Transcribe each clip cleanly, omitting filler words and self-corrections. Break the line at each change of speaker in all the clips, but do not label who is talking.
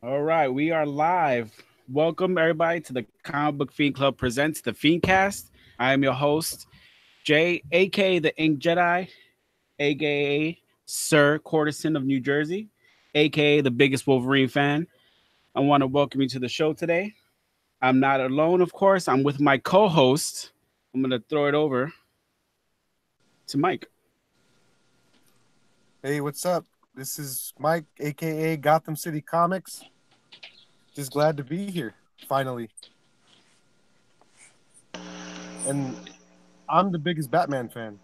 All right, we are live. Welcome everybody to the Comic Book Fiend Club presents the Fiendcast. I am your host, Jay, aka the Ink Jedi, aka Sir Courtesan of New Jersey, aka the biggest Wolverine fan. I want to welcome you to the show today. I'm not alone, of course. I'm with my co-host. I'm gonna throw it over to Mike.
Hey, what's up? This is Mike, aka Gotham City Comics. Just glad to be here, finally. And I'm the biggest Batman fan.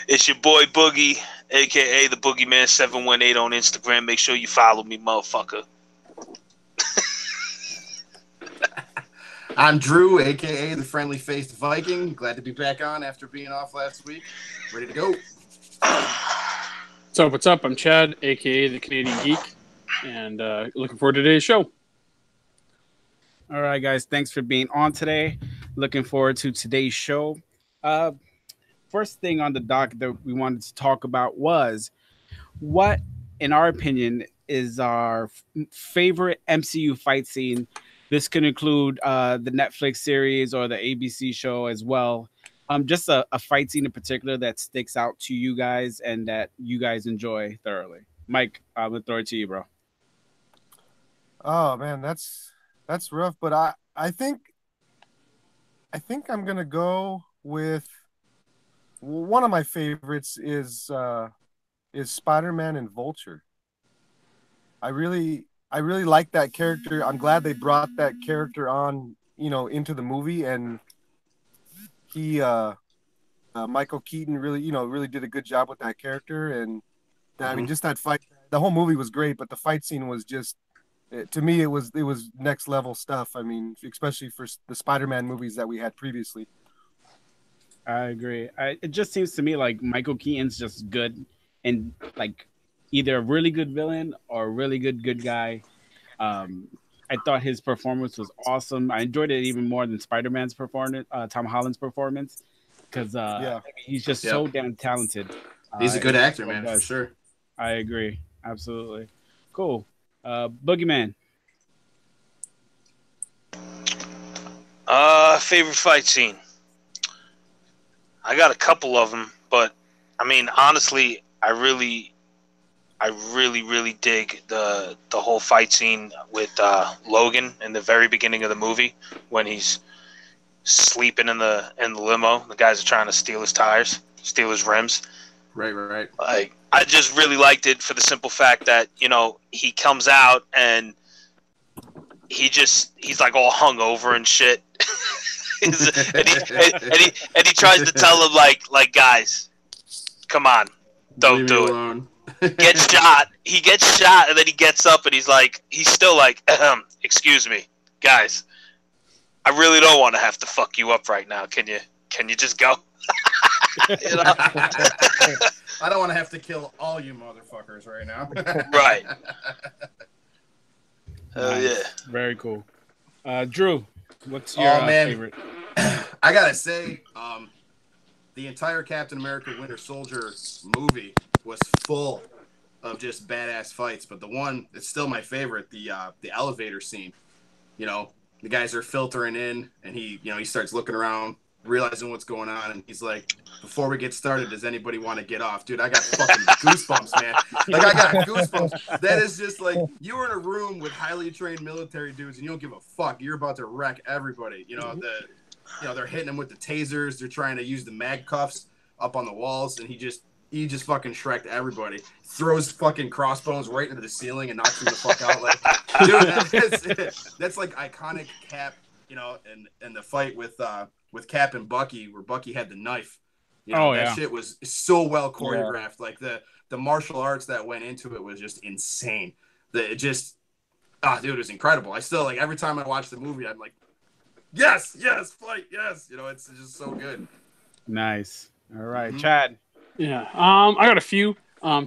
It's your boy Boogie, aka the Boogeyman 718 on Instagram. Make sure you follow me, motherfucker.
I'm Drew, aka the Friendly Faced Viking. Glad to be back on after being off last week. Ready to go.
So what's up? I'm Chad, aka the Canadian Geek, and looking forward to today's show.
All right, guys. Thanks for being on today. Looking forward to today's show. Uh, First thing on the dock that we wanted to talk about was what, in our opinion, is our favorite MCU fight scene. This can include the Netflix series or the ABC show as well. Just a fight scene in particular that sticks out to you guys and that you guys enjoy thoroughly. Mike, I'm gonna throw it to you, bro.
Oh man, that's rough. But I think I'm gonna go with one of my favorites is Spider-Man and Vulture. I really like that character. I'm glad they brought that character on, into the movie, and he Michael Keaton really did a good job with that character. And I mean, just that fight, the whole movie was great, but the fight scene was just, to me, it was next level stuff. I mean, especially for the Spider-Man movies that we had previously.
I agree. It just seems to me like Michael Keaton's just good and like either a really good villain or a really good guy. I thought his performance was awesome. I enjoyed it even more than Spider Man's performance, Tom Holland's performance, because
Yeah.
he's just
Yep.
so damn talented.
He's a good
And
actor,
so
man, for
does.
sure.
I agree. Absolutely. Cool. Boogeyman.
Favorite fight scene. I got a couple of them, but I mean, honestly, I really dig the whole fight scene with Logan in the very beginning of the movie when he's sleeping in the limo. The guys are trying to steal his tires, steal his rims.
Right.
Like, I just really liked it for the simple fact that he comes out and he's like all hungover and shit. And he tries to tell him like guys, come on, don't
Leave me
do it.
alone.
Get shot. He gets shot and then he gets up and he's still like, excuse me, guys. I really don't want to have to fuck you up right now. Can you just go? you know?
I don't want to have to kill all you motherfuckers right now.
Right. Yeah.
Very cool. Drew, what's
Oh,
your
man.
favorite?
I gotta say, the entire Captain America Winter Soldier movie was full of just badass fights, but the one that's still my favorite, the elevator scene. The guys are filtering in, and he starts looking around, realizing what's going on, and he's like, "Before we get started, does anybody want to get off?" Dude, I got fucking goosebumps, man. Like, I got goosebumps. That is just like, you were in a room with highly trained military dudes, and you don't give a fuck. You're about to wreck everybody. They're hitting them with the tasers. They're trying to use the mag cuffs up on the walls, and he just fucking shreked everybody. Throws fucking crossbones right into the ceiling and knocks them the fuck out. Like, dude, that's like iconic Cap, and the fight with Cap and Bucky, where Bucky had the knife. That shit was so well choreographed. Yeah. Like the martial arts that went into it was just insane. Dude, it was incredible. I still, like, every time I watch the movie, I'm like, yes, fight, yes. It's just so good.
Nice. All right, Chad.
Yeah, I got a few.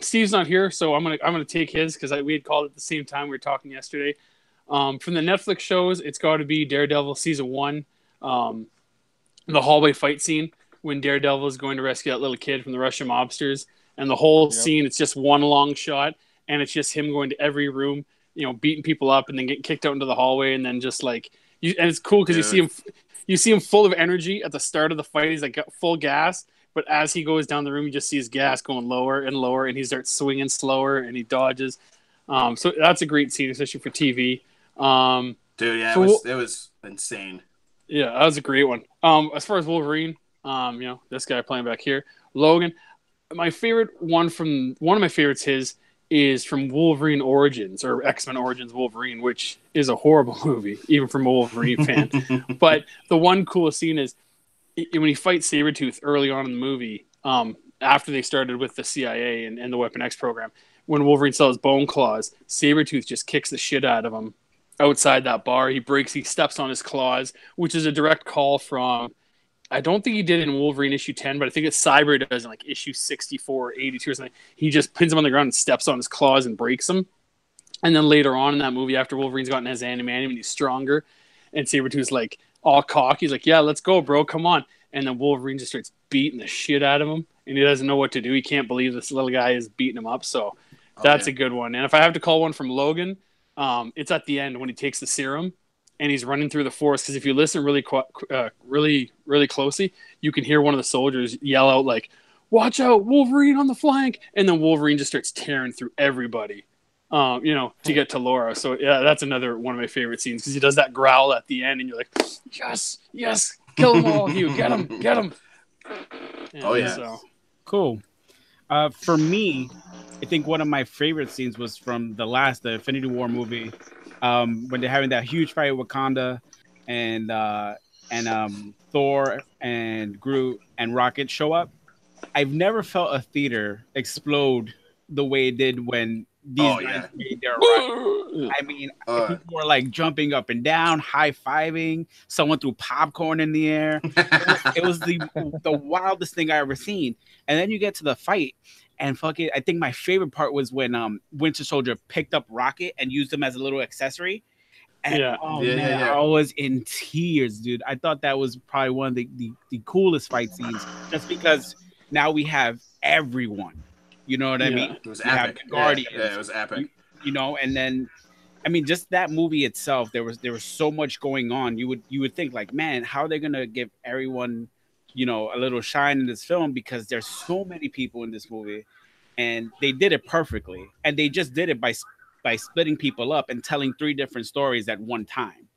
Steve's not here, so I'm gonna take his because we had called it at the same time we were talking yesterday. From the Netflix shows, it's got to be Daredevil season 1, the hallway fight scene when Daredevil is going to rescue that little kid from the Russian mobsters, and the whole scene, it's just one long shot, and it's just him going to every room, beating people up and then getting kicked out into the hallway, and then just like and it's cool because you see him full of energy at the start of the fight. He's like got full gas, but as he goes down the room, you just see his gas going lower and lower, and he starts swinging slower, and he dodges. So that's a great scene, especially for TV.
Dude, yeah, it was insane.
Yeah, that was a great one. As far as Wolverine, this guy playing back here, Logan. My favorite one of my favorites is from Wolverine Origins or X-Men Origins Wolverine, which is a horrible movie, even from a Wolverine fan. But the one cool scene is when he fights Sabretooth early on in the movie, after they started with the CIA and the Weapon X program, when Wolverine sells bone claws, Sabretooth just kicks the shit out of him outside that bar. He steps on his claws, which is a direct call from, I don't think he did it in Wolverine issue 10, but I think it's Cyber does in like issue 64 or 82 or something. He just pins him on the ground and steps on his claws and breaks him. And then later on in that movie, after Wolverine's gotten his adamantium and he's stronger, and Sabretooth's like all cocky, he's like, yeah, let's go, bro, come on. And then Wolverine just starts beating the shit out of him, and he doesn't know what to do. He can't believe this little guy is beating him up. So that's a good one. And if I have to call one from Logan, it's at the end when he takes the serum and he's running through the forest. Because if you listen really closely, you can hear one of the soldiers yell out like, "Watch out, Wolverine on the flank!" And then Wolverine just starts tearing through everybody, to get to Laura. So yeah, that's another one of my favorite scenes because he does that growl at the end, and you're like, yes, kill them all, Hugh, get him.
Oh yeah,
so.
Cool. For me, I think one of my favorite scenes was from the Infinity War movie, when they're having that huge fight with Wakanda, and Thor and Groot and Rocket show up. I've never felt a theater explode the way it did when these guys made their run. I mean, people were like jumping up and down, high-fiving. Someone threw popcorn in the air. It was the wildest thing I ever seen. And then you get to the fight, and I think my favorite part was when Winter Soldier picked up Rocket and used him as a little accessory. And, I was in tears, dude. I thought that was probably one of the coolest fight scenes, just because now we have everyone. You know what I mean?
It was epic.
Guardians,
it was epic.
And then, I mean, just that movie itself, there was so much going on. You would think like, man, how are they gonna give everyone, a little shine in this film, because there's so many people in this movie, and they did it perfectly, and they just did it by splitting people up and telling 3 different stories at one time.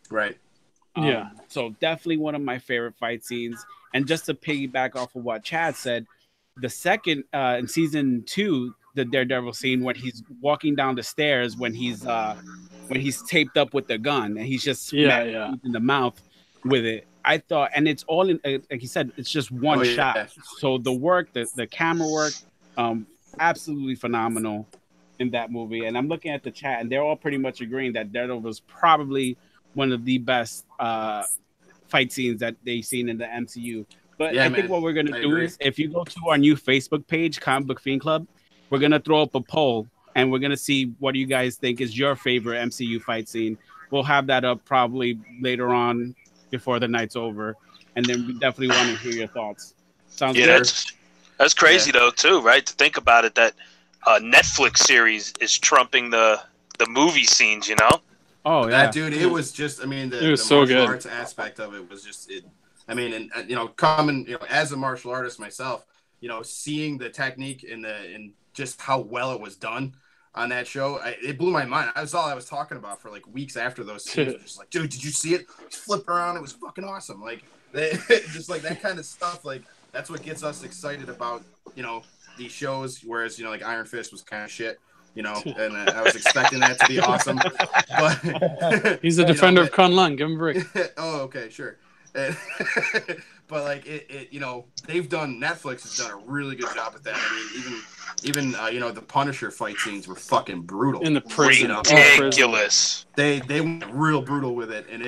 Right.
So definitely one of my favorite fight scenes. And just to piggyback off of what Chad said, the second in season 2, the Daredevil scene when he's walking down the stairs, when he's taped up with the gun and he's just in the mouth with it. I thought, and it's all in, like he said, it's just one shot. Yeah. So the work, the camera work, absolutely phenomenal in that movie. And I'm looking at the chat, and they're all pretty much agreeing that Daredevil was probably one of the best fight scenes that they've seen in the MCU. But I think what we're going to do is, if you go to our new Facebook page, Comic Book Fiend Club, we're going to throw up a poll, and we're going to see what you guys think is your favorite MCU fight scene. We'll have that up probably later on before the night's over. And then we definitely want to hear your thoughts. Sounds good?
That's crazy, though, too, right? To think about it, that Netflix series is trumping the movie scenes,
Oh, yeah.
That, dude, it was just, I mean, the
so
martial
good.
arts aspect of it was just, coming, as a martial artist myself, seeing the technique and just how well it was done on that show, it blew my mind. That's all I was talking about for like weeks after those scenes. Just like, dude, did you see it? Just flip around. It was fucking awesome. Like, just like that kind of stuff. Like, that's what gets us excited about, these shows. Whereas, like Iron Fist was kind of shit. And I was expecting that to be awesome. But
he's a defender of Kunlun. Give him a break.
Oh, okay, sure. But like Netflix has done a really good job at that. I mean, even the Punisher fight scenes were fucking brutal.
In the prison,
ridiculous.
They went real brutal with it, and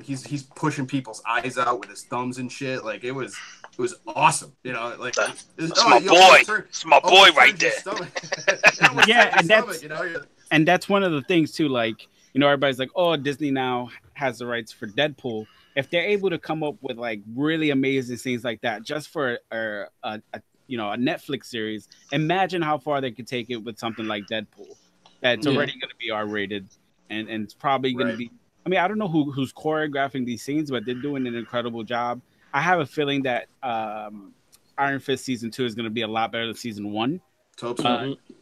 he's pushing people's eyes out with his thumbs and shit. Like it was awesome.
It's my boy. It's my boy right there.
Yeah, and that's one of the things too. Like, everybody's like, oh, Disney now has the rights for Deadpool. If they're able to come up with like really amazing scenes like that, just for a a Netflix series. Imagine how far they could take it with something like Deadpool. That's already going to be R-rated, and it's probably going to be. I mean, I don't know who's choreographing these scenes, but they're doing an incredible job. I have a feeling that Iron Fist season 2 is going to be a lot better than season 1,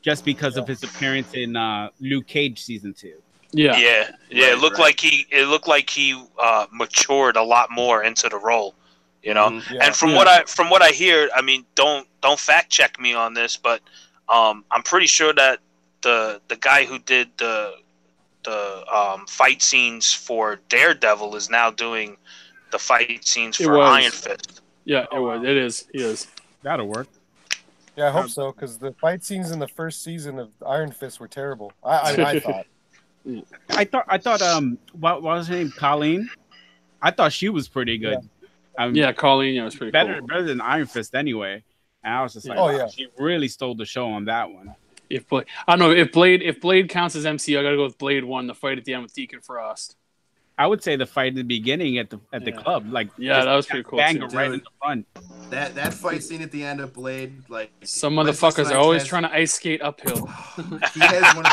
just because of his appearance in Luke Cage season 2.
Yeah.
It looked like he matured a lot more into the role, And from what I hear, I mean, don't fact check me on this, but I'm pretty sure that the guy who did the fight scenes for Daredevil is now doing the fight scenes for Iron Fist.
Yeah, it was. It is. He is.
That'll work.
Yeah, I hope so, because the fight scenes in the first season of Iron Fist were terrible. I thought.
I thought what was her name? Colleen. I thought she was pretty good.
Colleen was pretty
better
cool.
better than Iron Fist anyway. And I was just like, she really stole the show on that one.
I don't know if Blade counts as MCU, I gotta go with Blade 1, the fight at the end with Deacon Frost.
I would say the fight at the beginning at the club, that
was pretty cool.
Banger right in the front.
That fight scene at the end of Blade, like
some motherfuckers are always trying to ice skate uphill.
He has one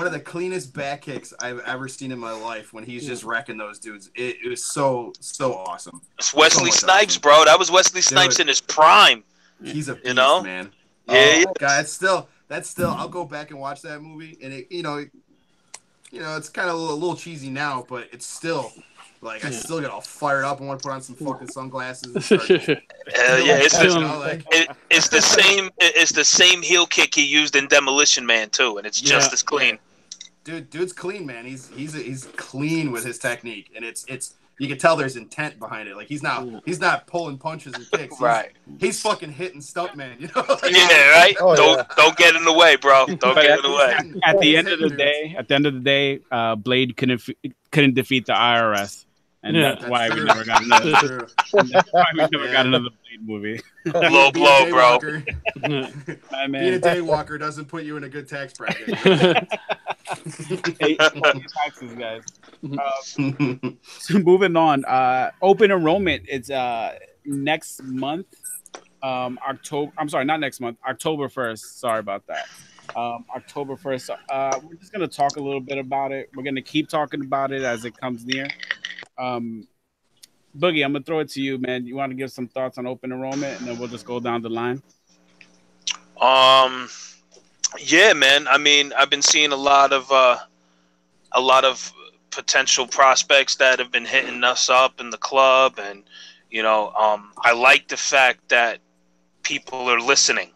of the cleanest back kicks I've ever seen in my life when he's just wrecking those dudes. It was so awesome.
It's Wesley Snipes, bro. That was Wesley Snipes in his prime.
He's a beast, man.
Yeah.
God, that's still. I'll go back and watch that movie, and it's kind of a little cheesy now, but it's still like I still get all fired up and want to put on some fucking sunglasses. And start,
it's the same. It's the same heel kick he used in Demolition Man too, and it's just as clean.
Dude's clean, man. He's clean with his technique, and it's you can tell there's intent behind it. Like he's not pulling punches and kicks. He's fucking hitting stuntman.
Right. Don't get in the way, bro. Don't get in the way.
At the end of the day, Blade couldn't defeat the IRS, and that's why we never got another. That's why we never got another Blade movie.
Low blow, bro.
Being a daywalker doesn't put you in a good tax bracket.
Taxes, guys. So moving on, open enrollment is next month. October. I'm sorry, not next month. October 1st. Sorry about that. October 1st. We're just gonna talk a little bit about it. We're gonna keep talking about it as it comes near. Boogie, I'm gonna throw it to you, man. You want to give some thoughts on open enrollment, and then we'll just go down the line.
Yeah, man. I mean, I've been seeing a lot of potential prospects that have been hitting us up in the club, and I like the fact that people are listening.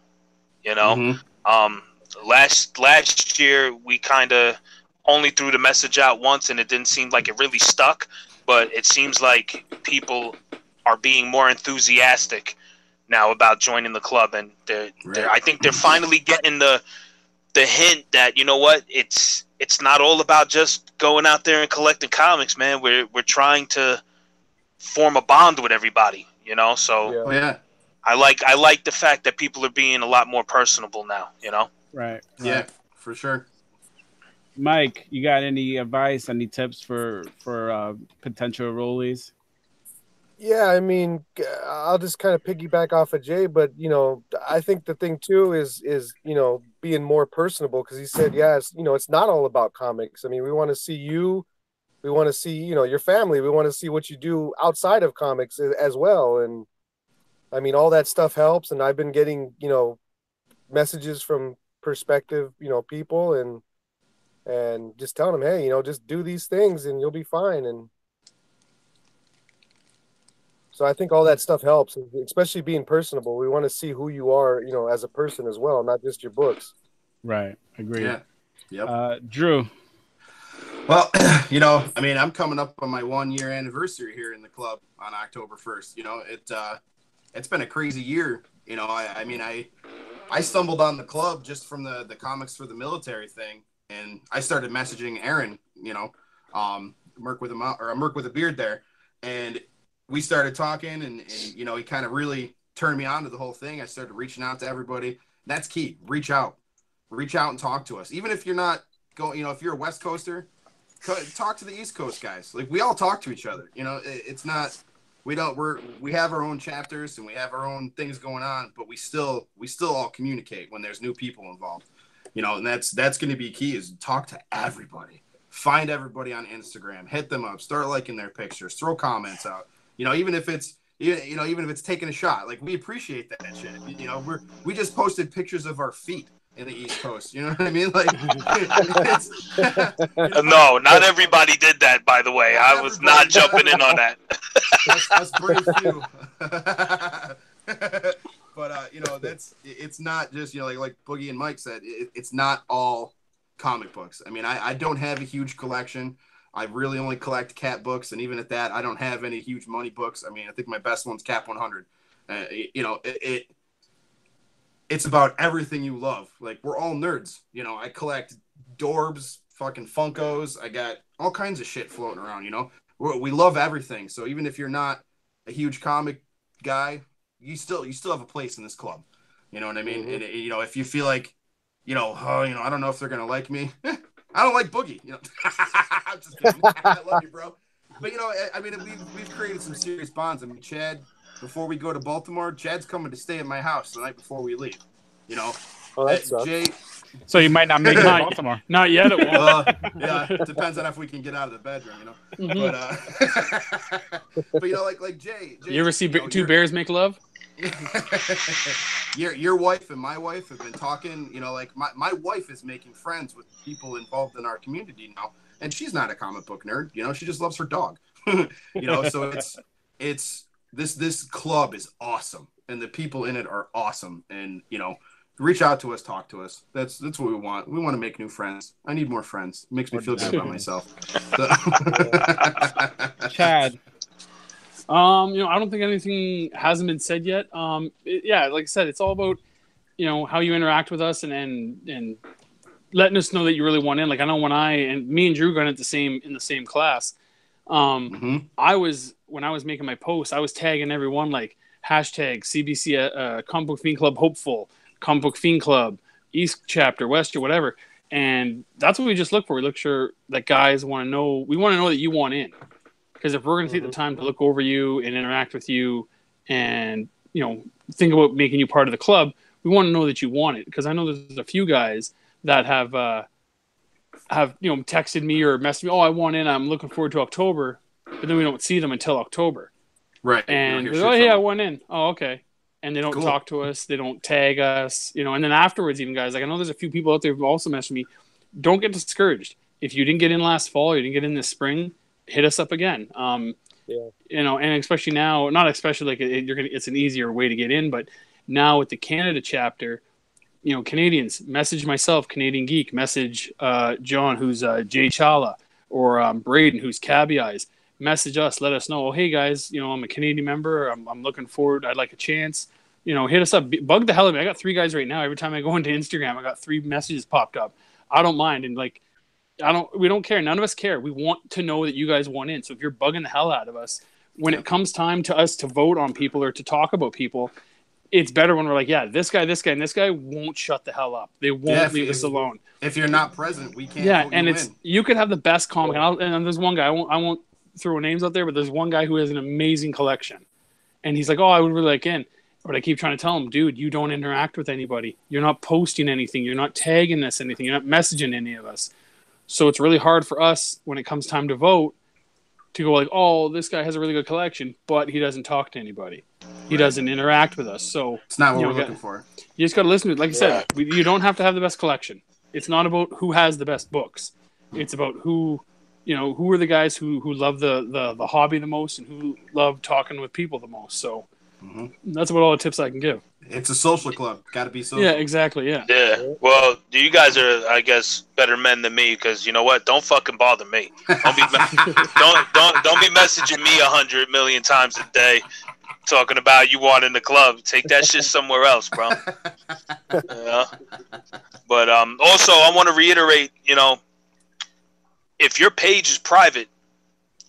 Last year we kind of only threw the message out once, and it didn't seem like it really stuck. But it seems like people are being more enthusiastic now about joining the club, and I think they're finally getting the hint that it's not all about just going out there and collecting comics, man. We're trying to form a bond with everybody, So I like the fact that people are being a lot more personable now,
Right.
Yeah, for sure.
Mike, you got any advice, any tips for potential enrollees?
Yeah, I mean, I'll just kind of piggyback off of Jay, but I think the thing too is being more personable, because he said, it's not all about comics. I mean, we want to see you, we want to see your family, we want to see what you do outside of comics as well, and I mean all that stuff helps. And I've been getting messages from prospective people, and just telling them, hey, just do these things and you'll be fine. And so I think all that stuff helps, especially being personable. We want to see who you are, as a person as well, not just your books.
Right. Agreed.
Yeah. Yep.
Drew.
Well, I mean, I'm coming up on my 1-year anniversary here in the club on October 1st. It's been a crazy year. I mean, I stumbled on the club just from the comics for the military thing, and I started messaging Aaron, Merc with a beard there, and we started talking, and he kind of really turned me on to the whole thing. I started reaching out to everybody. That's key. Reach out and talk to us. Even if you're not going, if you're a West Coaster, talk to the East Coast guys. Like, we all talk to each other. It's not, we have our own chapters and we have our own things going on, but we still all communicate when there's new people involved. And that's going to be key, is talk to everybody. Find everybody on Instagram, hit them up, start liking their pictures, throw comments out. Even if it's taking a shot, like, we appreciate that shit. We just posted pictures of our feet in the East Coast. You know what I mean? Like,
no, not everybody did that, by the way. I was not jumping in on that.
Us brave few. But it's not just, like Boogie and Mike said, it's not all comic books. I mean, I don't have a huge collection. I really only collect cat books, and even at that, I don't have any huge money books. I mean, I think my best one's Cap 100. It's about everything you love. Like, we're all nerds. I collect Dorbs, fucking Funkos. I got all kinds of shit floating around. We love everything. So even if you're not a huge comic guy, you still have a place in this club. You know what I mean? Mm-hmm. And if you feel like, I don't know if they're gonna like me. I don't like Boogie. I'm just kidding. I love you, bro. But I mean, we've created some serious bonds. I mean, Chad, before we go to Baltimore, Chad's coming to stay at my house the night before we leave.
Oh, that's
Jay.
So you might not make it to Baltimore.
Not yet. It won't.
Yeah, depends on if we can get out of the bedroom.
Mm-hmm.
But like Jay.
You ever see two bears make love?
Your wife and my wife have been talking. Like my wife is making friends with people involved in our community now, and she's not a comic book nerd. She just loves her dog. So it's this club is awesome, and the people in it are awesome, and reach out to us, talk to us. That's what we want. We want to make new friends. I need more friends. It makes me feel good about myself.
Chad.
I don't think anything hasn't been said yet. Like I said, it's all about, how you interact with us and letting us know that you really want in. Like, I know when me and Drew got in the same class, when I was making my posts, I was tagging everyone, like, hashtag CBC, Comic Book Fiend Club hopeful, Comic Book Fiend Club, East chapter, West or whatever. And that's what we just look for. We look sure that guys want to know. We want to know that you want in. Because if we're going to take the time to look over you and interact with you and, think about making you part of the club, we want to know that you want it. Because I know there's a few guys that have texted me or messaged me, oh, I want in, I'm looking forward to October. But then we don't see them until October.
Right.
And they're like, oh, hey, I want in. Oh, okay. And they don't talk to us. They don't tag us. And then afterwards, even guys, like, I know there's a few people out there who also messaged me, don't get discouraged. If you didn't get in last fall, or you didn't get in this spring, hit us up again. And especially now, not especially like it's an easier way to get in, but now with the Canada chapter, Canadians, message myself, Canadian Geek, message John, who's Jay Chala, or Braden, who's Cabby Eyes, message us, let us know, oh, hey guys, I'm a Canadian member, I'm looking forward, I'd like a chance, hit us up, bug the hell out of me. I got 3 guys right now. Every time I go into Instagram, I got 3 messages popped up. I don't mind. And like, we don't care. None of us care. We want to know that you guys want in. So if you're bugging the hell out of us, when it comes time to us to vote on people or to talk about people, it's better when we're like, yeah, this guy, and this guy won't shut the hell up. They won't leave us alone.
If you're not present, we can't.
Yeah, and you could have the best comic. And there's one guy, I won't throw names out there, but there's one guy who has an amazing collection. And he's like, oh, I would really like in. But I keep trying to tell him, dude, you don't interact with anybody. You're not posting anything. You're not tagging us anything. You're not messaging any of us. So it's really hard for us when it comes time to vote to go like, oh, this guy has a really good collection, but he doesn't talk to anybody. He doesn't interact with us. So
it's not what we're looking for.
You just got to listen to it. Like I said, you don't have to have the best collection. It's not about who has the best books. It's about who are the guys who love the hobby the most and who love talking with people the most. So that's about all the tips I can give.
It's a social club. Got to be social.
Yeah, exactly. Yeah.
Yeah. Well, you guys are, I guess, better men than me because you know what? Don't fucking bother me. Don't be don't be messaging me 100 million times a day talking about you want in the club. Take that shit somewhere else, bro. But also, I want to reiterate, if your page is private,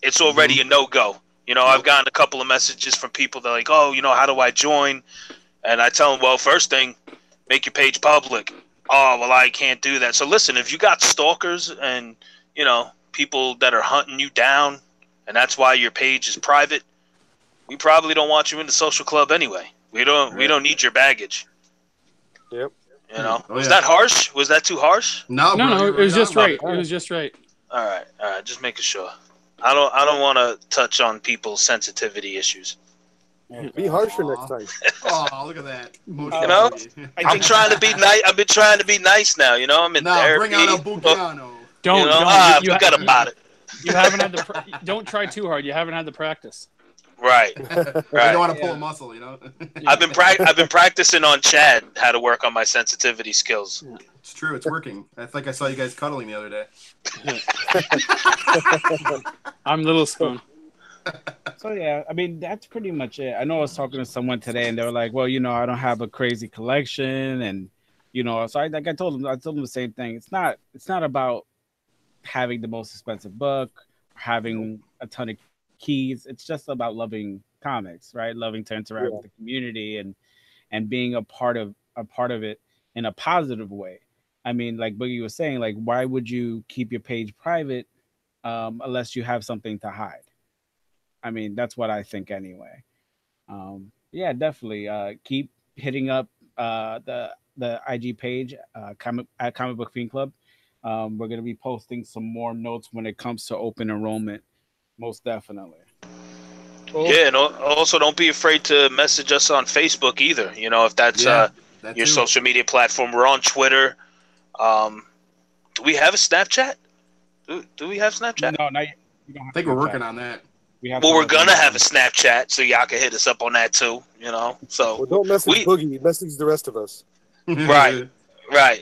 it's already a no-go. I've gotten a couple of messages from people that are like, oh, how do I join? And I tell them, well, first thing, make your page public. Oh, well, I can't do that. So listen, if you got stalkers and, people that are hunting you down and that's why your page is private, we probably don't want you in the social club anyway. We don't need your baggage.
Yep.
You know,
Oh,
was
yeah.
that harsh? Was that too harsh?
No, bro,
No,
you're
it was
right
just
on.
right. It was just right.
All right, just making sure. I don't want to touch on people's sensitivity issues.
Be harsher next time.
Oh, look at that.
You know, I'm trying to be nice. I've been trying to be nice now. You know, I'm in
Now
therapy.
bring out a Bucciano.
Don't.
You know,
Don't. You,
forget about it.
You haven't had the. Don't try too hard. You haven't had the practice.
Right.
You don't want to pull a muscle, you know.
I've been practicing on Chad how to work on my sensitivity skills.
It's true. It's working. I think I saw you guys cuddling the other day.
I'm Little Spoon.
So yeah, I mean that's pretty much it. I know I was talking to someone today, and they were like, "Well, you know, I don't have a crazy collection," and you know, so I told them the same thing. It's not about having the most expensive book, having a ton of keys. It's just about loving comics, right? Loving to interact with the community and being a part of it in a positive way. I mean, like Boogie was saying, like, why would you keep your page private unless you have something to hide? I mean, that's what I think anyway. Yeah, definitely. Keep hitting up the IG page, at Comic Book Fiend Club. We're gonna be posting some more notes when it comes to open enrollment, most definitely.
Yeah, and also don't be afraid to message us on Facebook either. You know, if that's
that
your
too.
social media platform. We're on Twitter. Do we have a Snapchat? Do we have Snapchat?
No, not yet.
I think we're working on that.
Well, we're gonna have a Snapchat, so y'all can hit us up on that too. You know, so
Well, don't message Boogie. Message the rest of us.
Right.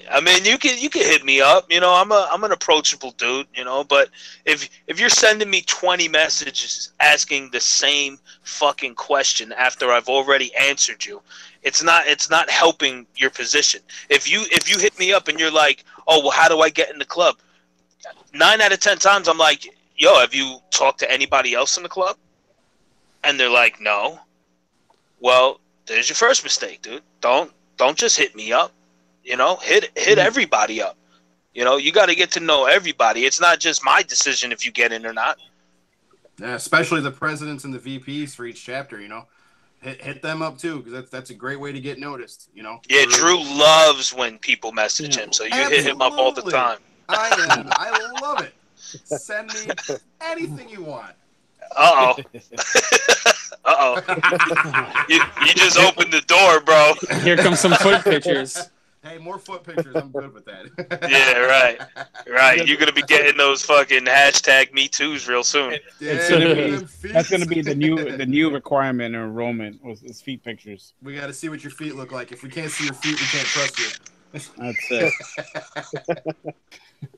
I mean, you can hit me up. You know, I'm an approachable dude. You know, but if you're sending me 20 messages asking the same fucking question after I've already answered you, it's not helping your position. If you hit me up and you're like, oh well, how do I get in the club? 9 out of 10 times I'm like, yo, have you talked to anybody else in the club? And they're like, no. Well, there's your first mistake, dude. Don't just hit me up. You know, hit everybody up. You know, you got to get to know everybody. It's not just my decision if you get in or not.
Yeah, especially the presidents and the VPs for each chapter. You know, hit them up too, because that's a great way to get noticed. You know.
Yeah, Drew loves when people message him, so you hit him up all the time.
I love it. Send me anything you want.
Uh-oh. You just opened the door, bro.
Here comes some foot pictures.
Hey, more foot pictures. I'm good with that.
Yeah, right. You're gonna be getting those fucking hashtag Me Too's real soon.
That's gonna be the new requirement in enrollment is feet pictures.
We got to see what your feet look like. If we can't see your feet, we can't trust
That's
you.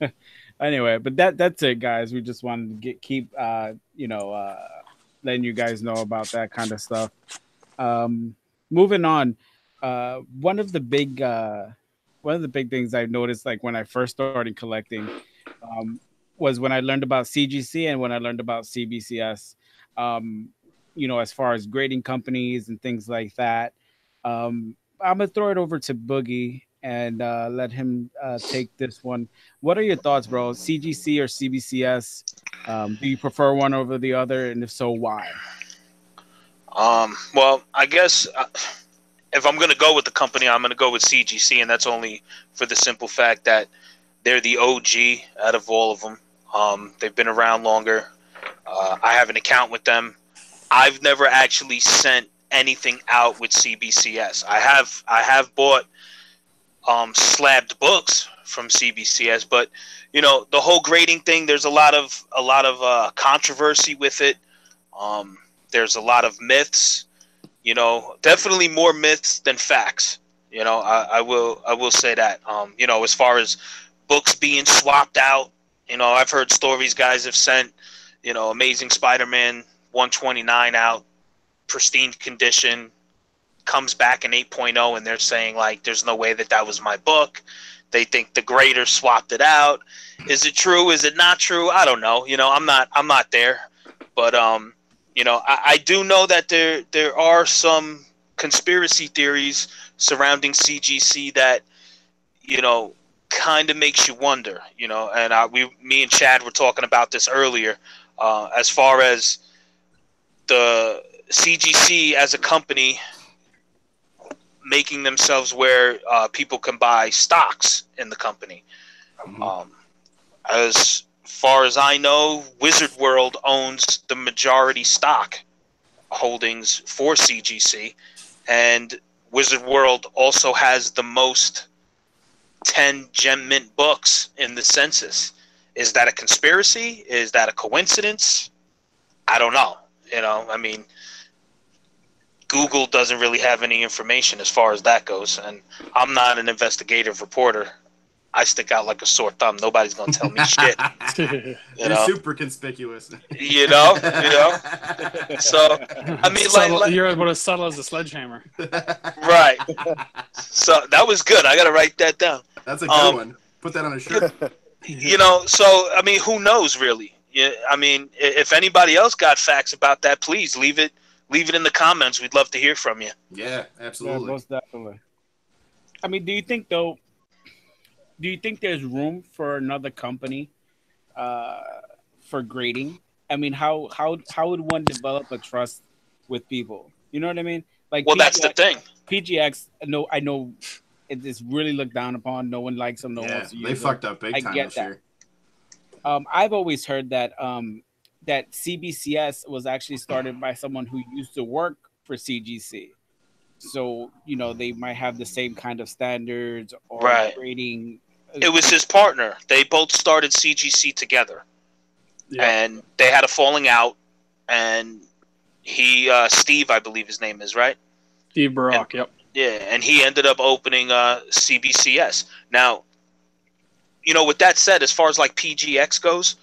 it. Anyway, but that's it, guys. We just wanted to keep letting you guys know about that kind of stuff. Moving on, one of the big things I noticed, like when I first started collecting, was when I learned about CGC and when I learned about CBCS. As far as grading companies and things like that. I'm gonna throw it over to Boogie and let him take this one. What are your thoughts, bro? CGC or CBCS? Do you prefer one over the other, and if so, why?
Well, I guess if I'm going to go with the company, I'm going to go with CGC, and that's only for the simple fact that they're the OG out of all of them. They've been around longer. I have an account with them. I've never actually sent anything out with CBCS. I have bought slabbed books from CBCS, but you know, the whole grading thing, there's a lot of controversy with it. There's a lot of myths, you know, definitely more myths than facts. You know, I will say that. You know, as far as books being swapped out, you know, I've heard stories guys have sent, you know, Amazing Spider-Man 129 out, pristine condition, comes back in 8.0, and they're saying like, there's no way that was my book. They think the grader swapped it out. Is it true? Is it not true? I don't know. You know, I'm not there, but you know, I do know that there are some conspiracy theories surrounding CGC that, you know, kind of makes you wonder. You know, and me and Chad were talking about this earlier, as far as the CGC as a company making themselves where people can buy stocks in the company. As far as I know, Wizard World owns the majority stock holdings for CGC, and Wizard World also has the most 10 gem mint books in the census. Is that a conspiracy? Is that a coincidence? I don't know. You know, I mean, Google doesn't really have any information as far as that goes, and I'm not an investigative reporter. I stick out like a sore thumb. Nobody's gonna tell me shit.
You're super conspicuous.
You know. So I mean, like
you're about as subtle as a sledgehammer.
Right. So that was good. I gotta write that down.
That's a good one. Put that on a shirt.
You know. So I mean, who knows really? Yeah. I mean, if anybody else got facts about that, please leave it in the comments. We'd love to hear from you.
Yeah, absolutely.
Yeah, most definitely. I mean, do you think there's room for another company for grading? I mean, how would one develop a trust with people? You know what I mean? Like,
well, that's the thing.
PGX, I know it is really looked down upon. No one likes them. No one wants to use them.
They fucked up big time this year.
I've always heard that that CBCS was actually started by someone who used to work for CGC. So, you know, they might have the same kind of standards or grading.
It was his partner. They both started CGC together. Yeah. And they had a falling out. And he, Steve, I believe his name is, right?
Steve Barak, yep.
Yeah, and he ended up opening CBCS. Now, you know, with that said, as far as like PGX goes,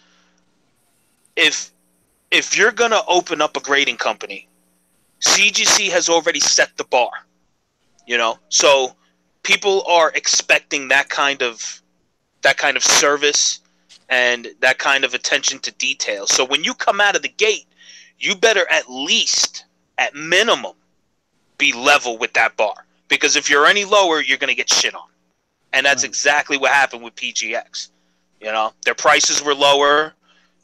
if you're going to open up a grading company, CGC has already set the bar, you know, so people are expecting that kind of service and that kind of attention to detail. So when you come out of the gate, you better at minimum, be level with that bar, because if you're any lower, you're going to get shit on. And that's exactly what happened with PGX. You know, their prices were lower,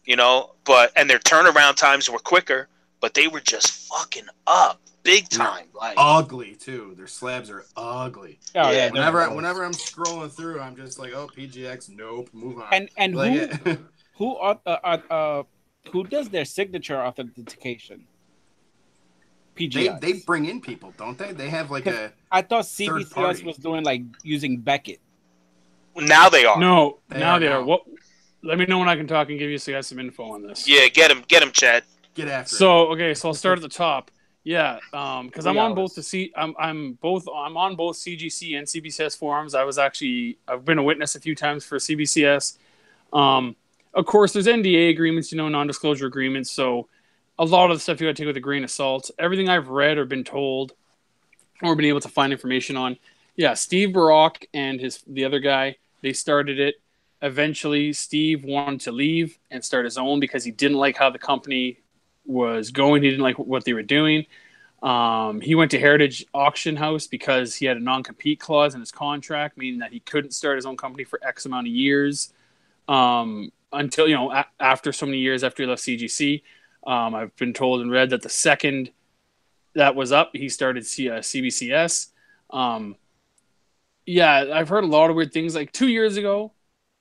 you know, and their turnaround times were quicker. But they were just fucking up big time. Like
ugly too. Their slabs are ugly.
Oh, yeah.
Whenever I'm scrolling through, I'm just like, oh, PGX, nope, move on.
And
like,
who does their signature authentication? PGX.
They bring in people, don't they? They have like
I thought CBCS was doing like using Beckett.
Now they are.
No, now they are. What? Let me know when I can talk and give you guys some info on this.
Yeah, get him, Chad.
Get after it.
So I'll start at the top. Yeah, because I'm on both I'm on both CGC and CBCS forums. I've been a witness a few times for CBCS. Of course, there's NDA agreements, non-disclosure agreements. So a lot of the stuff you got to take with a grain of salt. Everything I've read or been told or been able to find information on. Yeah, Steve Barak and the other guy, they started it. Eventually, Steve wanted to leave and start his own because he didn't like how the company was going. He didn't like what they were doing. He went to Heritage Auction House because he had a non-compete clause in his contract, meaning that he couldn't start his own company for X amount of years until, after so many years after he left CGC. I've been told and read that the second that was up, he started CBCS. Yeah, I've heard a lot of weird things. Like 2 years ago,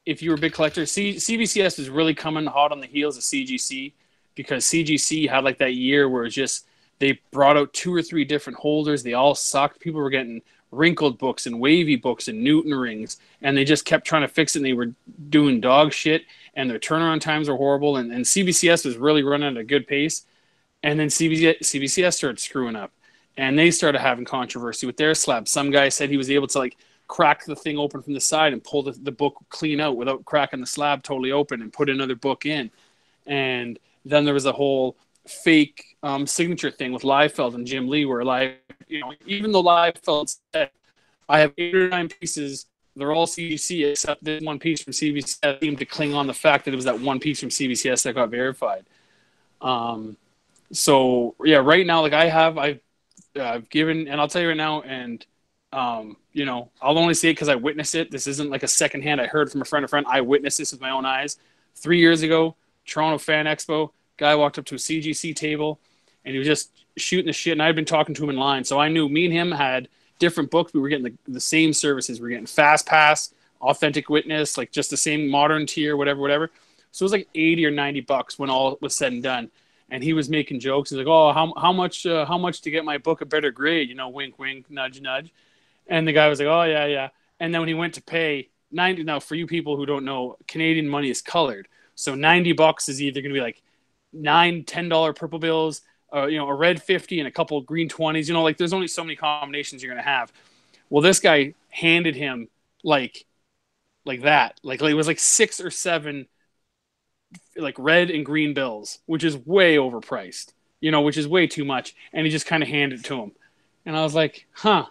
if you were a big collector, CBCS was really coming hot on the heels of CGC because CGC had like that year where it's just they brought out 2 or 3 different holders. They all sucked. People were getting wrinkled books and wavy books and Newton rings, and they just kept trying to fix it, and they were doing dog shit, and their turnaround times were horrible, and CBCS was really running at a good pace. And then CBCS started screwing up, and they started having controversy with their slab. Some guy said he was able to like crack the thing open from the side and pull the book clean out without cracking the slab totally open and put another book in. And then there was a whole fake signature thing with Liefeld and Jim Lee where even though Liefeld said, I have 8 or 9 pieces, they're all CBC except this one piece from CBCS seemed to cling on the fact that it was that one piece from CBCS that got verified. So yeah, right now, like I've given, and I'll tell you right now, and I'll only say it because I witnessed it. This isn't like a secondhand. I heard from a friend. I witnessed this with my own eyes. 3 years ago, Toronto Fan Expo, guy walked up to a CGC table, and he was just shooting the shit, and I'd been talking to him in line, so I knew me and him had different books. We were getting the same services. We were getting Fast Pass, Authentic Witness, like just the same modern tier, whatever. So it was like $80 or $90 when all was said and done. And he was making jokes. He's like, "Oh, how much to get my book a better grade? You know, wink, wink, nudge, nudge." And the guy was like, "Oh, yeah." And then when he went to pay 90, now for you people who don't know, Canadian money is colored. So $90 is either going to be like $9, $10 purple bills, a red 50 and a couple of green 20s. You know, like there's only so many combinations you're going to have. Well, this guy handed him like that. Like it was like 6 or 7 like red and green bills, which is way overpriced, which is way too much. And he just kind of handed it to him. And I was like, huh.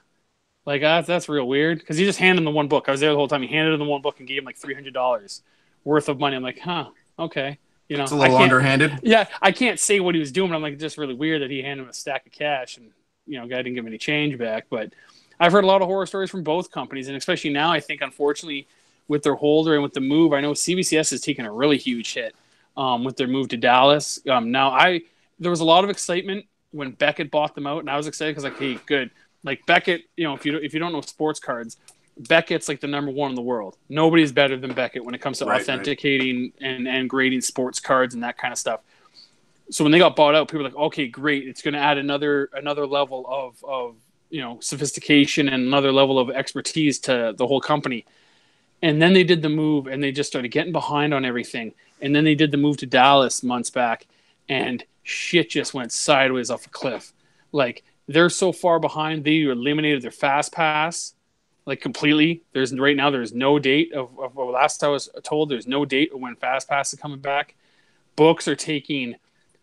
Like, that's real weird. Because he just handed him the one book. I was there the whole time. He handed him the one book and gave him like $300 worth of money. I'm like, huh, okay.
It's a little underhanded.
Yeah, I can't say what he was doing, but I'm like, it's just really weird that he handed him a stack of cash and, guy didn't give him any change back. But I've heard a lot of horror stories from both companies. And especially now, I think, unfortunately, with their holder and with the move, I know CBCS has taken a really huge hit with their move to Dallas. There was a lot of excitement when Beckett bought them out, and I was excited because, like, hey, good. Like Beckett, if you don't know sports cards, Beckett's like the number one in the world. Nobody's better than Beckett when it comes to authenticating and grading sports cards and that kind of stuff. So when they got bought out, people were like, okay, great. It's going to add another level of sophistication and another level of expertise to the whole company. And then they did the move and they just started getting behind on everything. And then they did the move to Dallas months back and shit just went sideways off a cliff. Like, they're so far behind, they eliminated their Fast Pass, like completely. There's no date of last I was told, there's no date of when Fast Pass is coming back. Books are taking,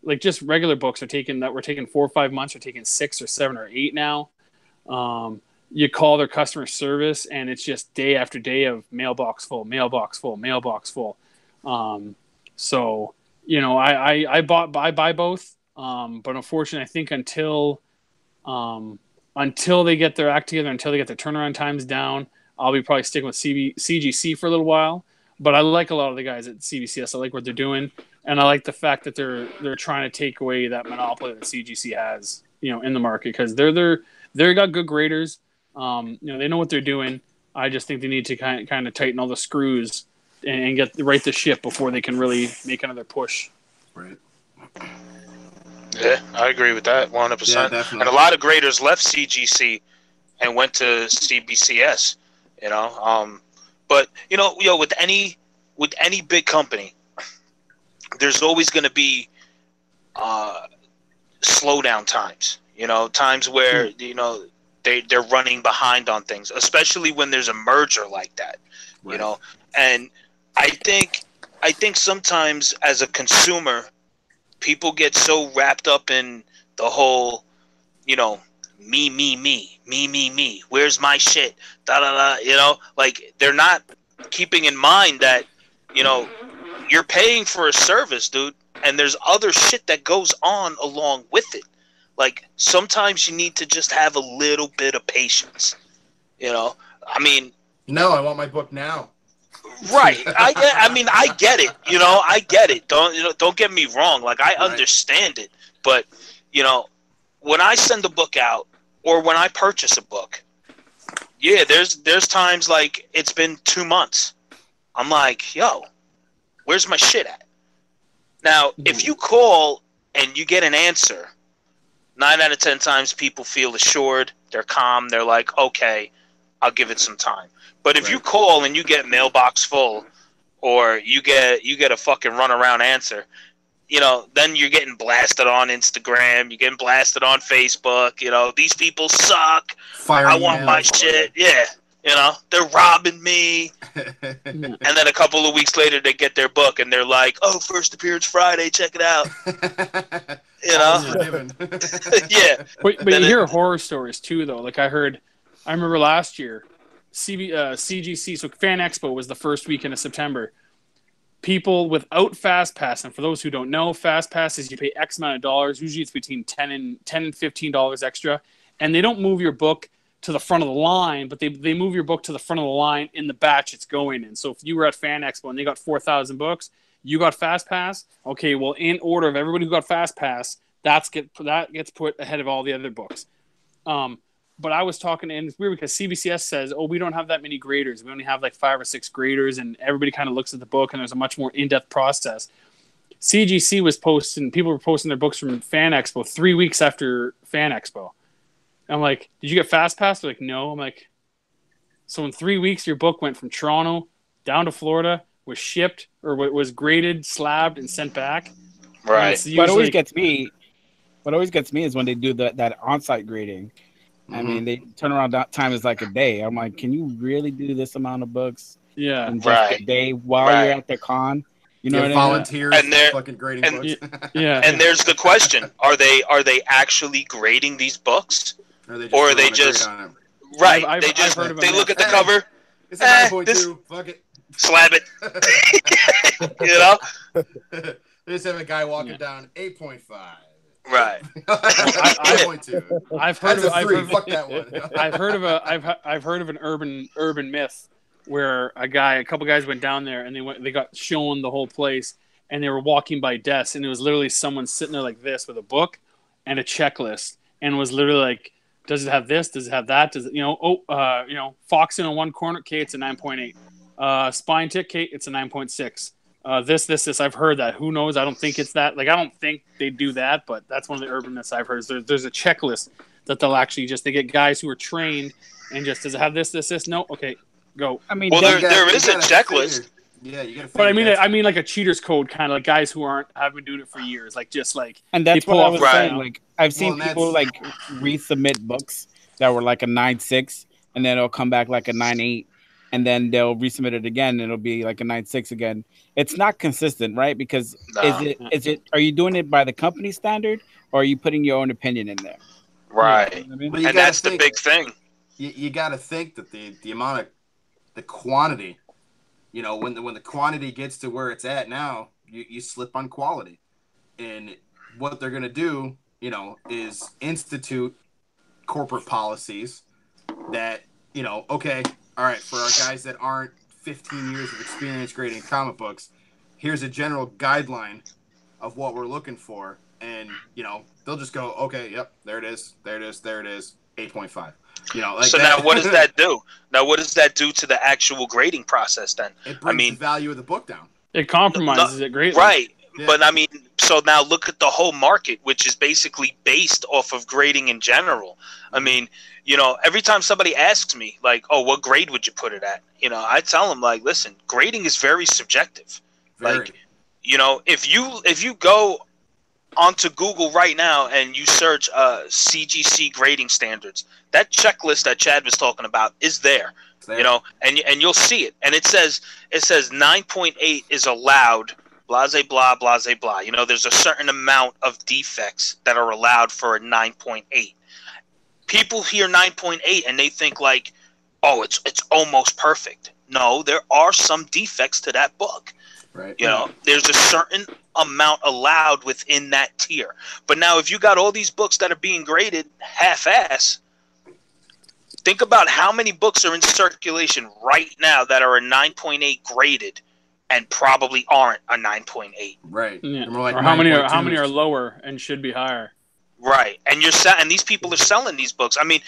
like just regular books were taking 4 or 5 months, are taking 6 or 7 or 8 now. You call their customer service and it's just day after day of mailbox full. So, I buy both. But unfortunately, I think until they get their act together, until they get their turnaround times down, I'll be probably sticking with CGC for a little while. But I like a lot of the guys at CBCS. I like what they're doing, and I like the fact that they're trying to take away that monopoly that CGC has, in the market, because they got good graders. They know what they're doing. I just think they need to kind of tighten all the screws and right the ship before they can really make another push.
Right.
Yeah, I agree with that 100%.
Yeah, definitely.
And a lot of graders left CGC and went to CBCS. But with any big company, there's always going to be slowdown times. Times where they're running behind on things, especially when there's a merger like that.
Right.
And I think sometimes as a consumer, people get so wrapped up in the whole, me. Where's my shit? Da da da. Like they're not keeping in mind that, you're paying for a service, dude, and there's other shit that goes on along with it. Like sometimes you need to just have a little bit of patience. I mean,
no, I want my book now.
Right. I get it. I get it. Don't get me wrong. Like I understand it, but when I send a book out or when I purchase a book, yeah, there's times like it's been 2 months. I'm like, yo, where's my shit at? Now, if you call and you get an answer, 9 out of 10 times people feel assured, they're calm, they're like, okay, I'll give it some time. But if you call and you get mailbox full, or you get a fucking runaround answer, then you're getting blasted on Instagram, you're getting blasted on Facebook. These people suck. I want my shit. Yeah, they're robbing me. And then a couple of weeks later, they get their book and they're like, "Oh, first appearance Friday, check it out." Yeah.
But you hear horror stories too, though. Like I remember last year. CGC, so Fan Expo was the first weekend of September. People without Fast Pass, and for those who don't know, Fast Pass is you pay X amount of dollars. Usually it's between $10 and $15 extra, and they don't move your book to the front of the line, but they move your book to the front of the line in the batch it's going in. So if you were at Fan Expo and they got 4,000 books, you got Fast Pass. Okay, well, in order of everybody who got Fast Pass, that gets put ahead of all the other books. But I was talking, and it's weird because CBCS says, "Oh, we don't have that many graders. We only have like 5 or 6 graders," and everybody kind of looks at the book, and there's a much more in-depth process. CGC was posting; people were posting their books from Fan Expo 3 weeks after Fan Expo. And I'm like, "Did you get Fast Pass?" They're like, "No." I'm like, "So in 3 weeks, your book went from Toronto down to Florida, was shipped or was graded, slabbed, and sent back."
Right.
What always gets me is when they do that on-site grading. I mean, they turnaround time is like a day. I'm like, can you really do this amount of books?
Yeah,
in just a day while you're at the con. You know what I mean?
Volunteers
and they're
fucking grading books.
Yeah.
And there's the question: Are they actually grading these books, or are they just right?
I've heard of
they look at the cover.
It's a 9.2. Fuck it.
Slab it. You know.
They just have a guy walking down 8.5.
Right.
8.2.
I've heard of
Fuck that one.
I've heard of an urban myth where a couple guys went down there and they got shown the whole place and they were walking by desks and it was literally someone sitting there like this with a book and a checklist and was literally like, does it have this? Does it have that? Does it, Fox in on one corner, okay, it's a 9.8. Spine tick, okay, it's a 9.6. This. I've heard that. Who knows? I don't think it's that. Like, I don't think they do that, but that's one of the urban myths I've heard. There's a checklist that they'll actually they get guys who are trained and just, does it have this? No? Okay, go.
I mean,
well, there is a checklist.
Yeah, you gotta.
But I mean like a cheater's code, kind of like guys who have been doing it for years, like just like.
And that's what I was saying. Like, I've seen
Well,
people like resubmit books that were like a 9.6, and then it'll come back like a 9.8, and then they'll resubmit it again, and it'll be like a 9.6 again. It's not consistent, right? Because is it? Are you doing it by the company standard, or are you putting your own opinion in there?
Right.
You know what I mean?
But you
And
gotta
that's
think,
the big thing.
You got to think that the amount of the quantity, when the quantity gets to where it's at now, you slip on quality, and what they're gonna do, is institute corporate policies that okay, all right, for our guys that aren't 15 years of experience grading comic books, here's a general guideline of what we're looking for, and they'll just go, okay, yep, there it is, 8.5.
So now what does that do? Now what does that do to the actual grading process then?
It brings the value of the book down.
It compromises it greatly.
Right.
Yeah.
But I mean, so now look at the whole market, which is basically based off of grading in general. I mean, every time somebody asks me, like, oh, what grade would you put it at? I tell them, like, listen, grading is very subjective.
Very.
Like, if you go onto Google right now and you search CGC grading standards, that checklist that Chad was talking about is there. And you'll see it. And it says 9.8 is allowed, blase blah, blase blah. There's a certain amount of defects that are allowed for a 9.8. People hear 9.8 and they think like, oh, it's almost perfect. No, there are some defects to that book.
Right.
There's a certain amount allowed within that tier. But now if you got all these books that are being graded half-ass, think about how many books are in circulation right now that are a 9.8 graded and probably aren't a 9.8.
Right.
Yeah.
Like
or how many are lower and should be higher.
Right. And and these people are selling these books. I mean,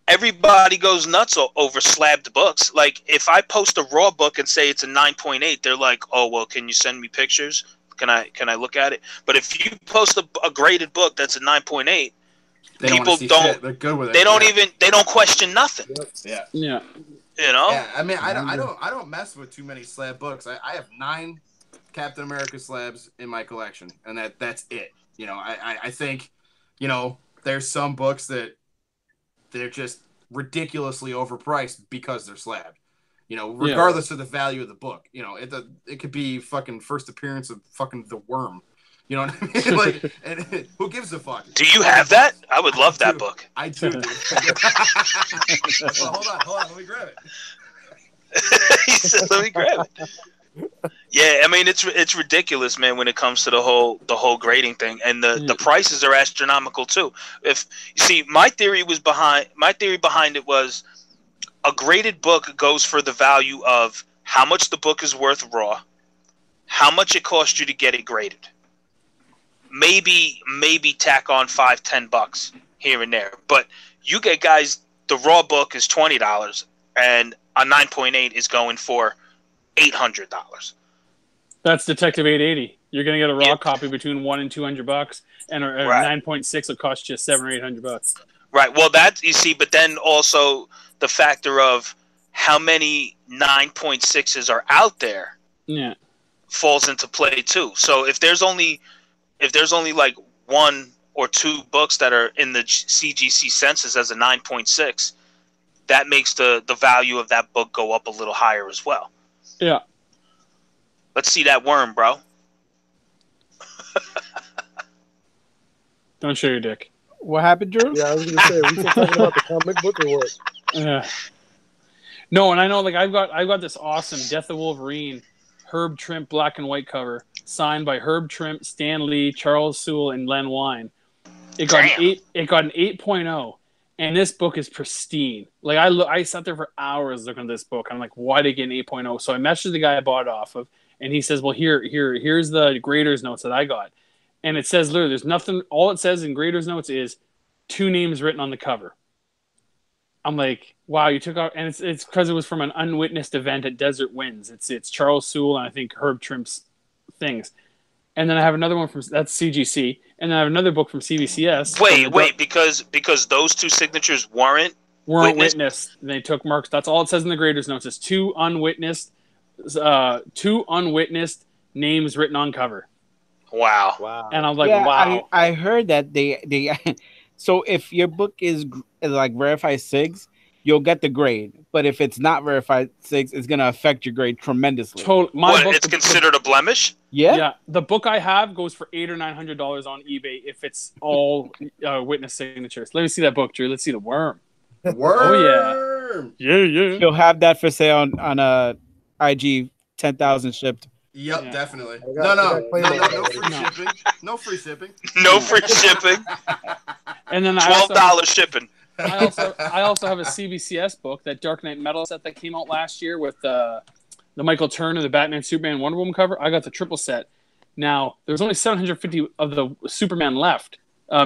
everybody goes nuts over slabbed books. Like, if I post a raw book and say it's a 9.8, they're like, oh, well, can you send me pictures? Can I look at it? But if you post a graded book that's a 9.8, people don't.
They're good with it.
They don't question nothing.
Yeah.
Yeah.
Yeah. I mean, I don't mess with too many slab books. I have 9 Captain America slabs in my collection, and that's it. I think, there's some books that they're just ridiculously overpriced because they're slabbed. Regardless of the value of the book. It could be fucking first appearance of fucking the Worm. You know what I mean? Like, and who gives a fuck?
Do you have that? I would love that book.
I do. Dude. Well, hold on. Let me grab it.
He said, "Let me grab it." Yeah, I mean it's ridiculous, man, when it comes to the whole grading thing, and the prices are astronomical too. If you see, my theory behind it was a graded book goes for the value of how much the book is worth raw, how much it cost you to get it graded. maybe tack on $5-10 here and there. But you get guys, the raw book is $20 and a 9.8 is going for $800.
That's Detective 880. You're gonna get a raw
Yep.
copy between $100 and $200, and a
Right.
9.6 will cost you $700 or $800.
Right. Well, that you see, but then also the factor of how many 9.6s are out there
Yeah.
falls into play too. So if there's only like 1 or 2 books that are in the CGC census as a 9.6, that makes the value of that book go up a little higher as well.
Yeah.
Let's see that worm, bro.
Don't show your dick.
What happened, Drew?
Yeah, I was gonna say, are we still talking about the comic book or what?
Yeah. No, and I know, like, I've got this awesome Death of Wolverine Herb Trimp black and white cover signed by Herb Trimp, Stan Lee, Charles Sewell, and Len Wein. It got an 8.0, and this book is pristine. Like, I sat there for hours looking at this book. I'm like, why did it get an 8.0? So I messaged the guy I bought it off of, and he says, well, here's the grader's notes that I got. And it says literally, there's nothing. All it says in grader's notes is 2 names written on the cover. I'm like, wow, you took out, and it's because it was from an unwitnessed event at Desert Winds. It's Charles Sewell and I think Herb Trimp's things. And then I have another one that's CGC, and then I have another book from CBCS.
Wait, because those 2 signatures weren't
witnessed. They took marks. That's all it says in the grader's notes. Is 2 unwitnessed names written on cover.
Wow.
And I'm like,
Yeah,
wow.
I heard that they so if your book is like verified SIGs, you'll get the grade. But if it's not verified SIGs, it's gonna affect your grade tremendously.
It's considered a blemish?
Yeah.
The book I have goes for $800 or $900 on eBay if it's all witness signatures. Let me see that book, Drew. Let's see the worm.
Worm.
Yeah.
You'll have that for sale on a IG 10,000 shipped.
Yep,
Yeah.
definitely.
I got
No
claim
free
No.
shipping. No free shipping.
No free shipping.
And then
$12 shipping.
I also have a CBCS book, that Dark Knight Metal set that came out last year with the Michael Turner, the Batman, Superman, Wonder Woman cover. I got the triple set. Now, there's only 750 of the Superman left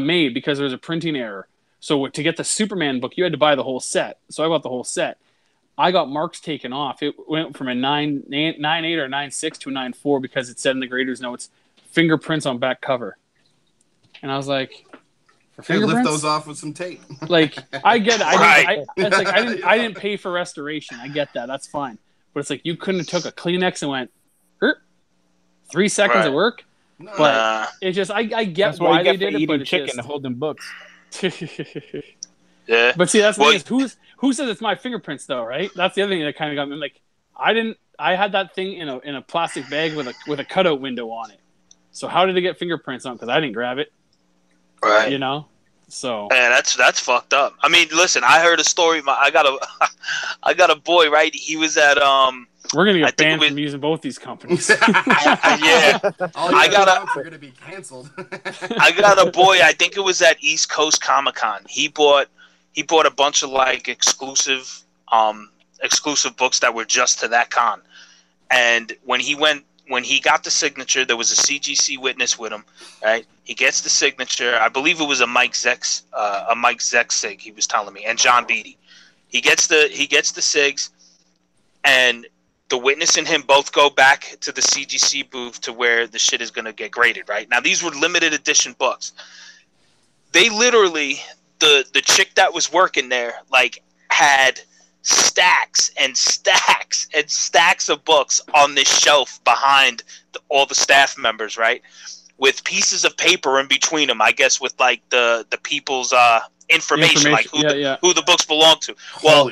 made because there was a printing error. So to get the Superman book, you had to buy the whole set. So I bought the whole set. I got marks taken off. It went from a 9.8 or 9.6 to a 9.4 because it said in the grader's notes, fingerprints on back cover. And I was like, for
Hey, lift
fingerprints?
those off with some tape.
Like, I get it.
Right.
I didn't pay for restoration. I get that. That's fine. But it's like, you couldn't have took a Kleenex and went, 3 seconds
Right.
of work.
No.
But it's just, I get
That's
why
what you
they
get for
did it,
eating
but it's
chicken
just...
and holding books.
Yeah.
But see, that's the
Well,
thing is, who says it's my fingerprints though, right? That's the other thing that kind of got me. I'm like, I had that thing in a plastic bag with a cutout window on it. So how did it get fingerprints on? Because I didn't grab it.
Right.
You know. So
Man, that's fucked up. I mean, listen, I heard a story. I got a boy, right? He was at
we're gonna
I
get
think
banned
it was-
from using both these companies.
yeah.
All your
I gotta-
accounts are gonna be canceled.
I got a boy. I think it was at East Coast Comic Con. He bought a bunch of like exclusive books that were just to that con. And when he got the signature, there was a CGC witness with him. Right, he gets the signature. I believe it was a Mike Zex sig. He was telling me, and John Beatty. He gets the sigs, and the witness and him both go back to the CGC booth to where the shit is going to get graded, right? Now, these were limited edition books. They literally, the chick that was working there, like, had stacks and stacks and stacks of books on this shelf behind all the staff members, right? With pieces of paper in between them, I guess, with, like, the people's information, like who the books belong to. Well,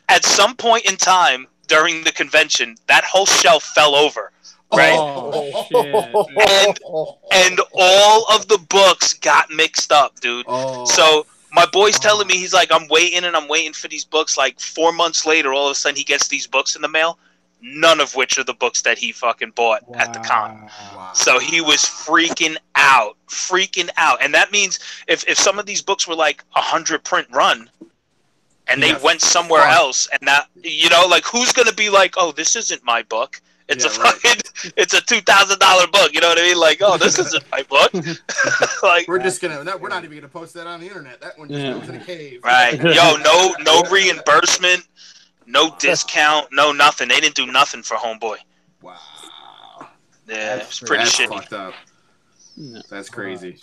at some point in time, during the convention, that whole shelf fell over, right?
Oh, shit.
And all of the books got mixed up, dude.
Oh.
So my boy's telling me, he's like, I'm waiting for these books. Like 4 months later, all of a sudden he gets these books in the mail, none of which are the books that he fucking bought at the con.
Wow.
So he was freaking out. And that means if some of these books were like 100 print run, and they went somewhere else, and that, you know, like, who's going to be like, oh, this isn't my book, It's
Yeah,
a
right.
fucking, it's a $2,000 book. You know what I mean? Like, oh, this isn't my book. Like,
We're just gonna. We're not even gonna post that on the internet. That one just goes in a cave.
right? Yo, no reimbursement, no discount, no nothing. They didn't do nothing for Homeboy.
Wow.
Yeah, it's pretty
That's
shitty.
fucked up. That's crazy.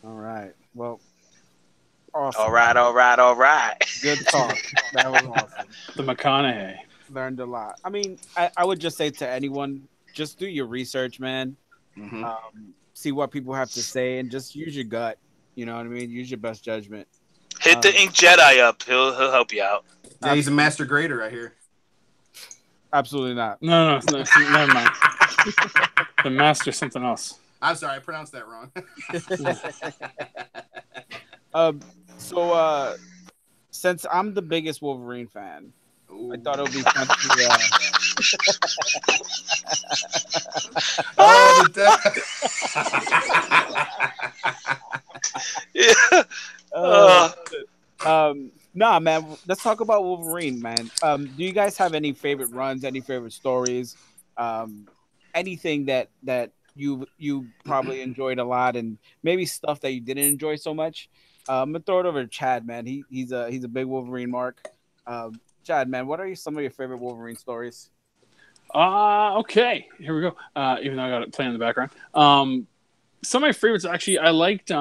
All right. Well, awesome.
All right.
Good talk. That was awesome.
The McConaughey.
Learned a lot. I mean, I would just say to anyone, just do your research, man.
Mm-hmm.
See what people have to say and just use your gut. You know what I mean? Use your best judgment.
Hit the Ink Jedi up. He'll help you out.
Yeah, he's a master grader, I hear.
Absolutely not.
No, never mind. The master something else.
I'm sorry, I pronounced that wrong.
So since I'm the biggest Wolverine fan,
Ooh.
I thought it would be fun to.
Oh, the
Yeah.
Nah, man. Let's talk about Wolverine, man. Do you guys have any favorite runs? Any favorite stories? Anything that you probably enjoyed a lot, and maybe stuff that you didn't enjoy so much? I'm gonna throw it over to Chad, man. He's a big Wolverine mark. Chad, man, what are some of your favorite Wolverine stories?
Okay. Here we go. Even though I got it playing in the background. Some of my favorites, actually, I liked.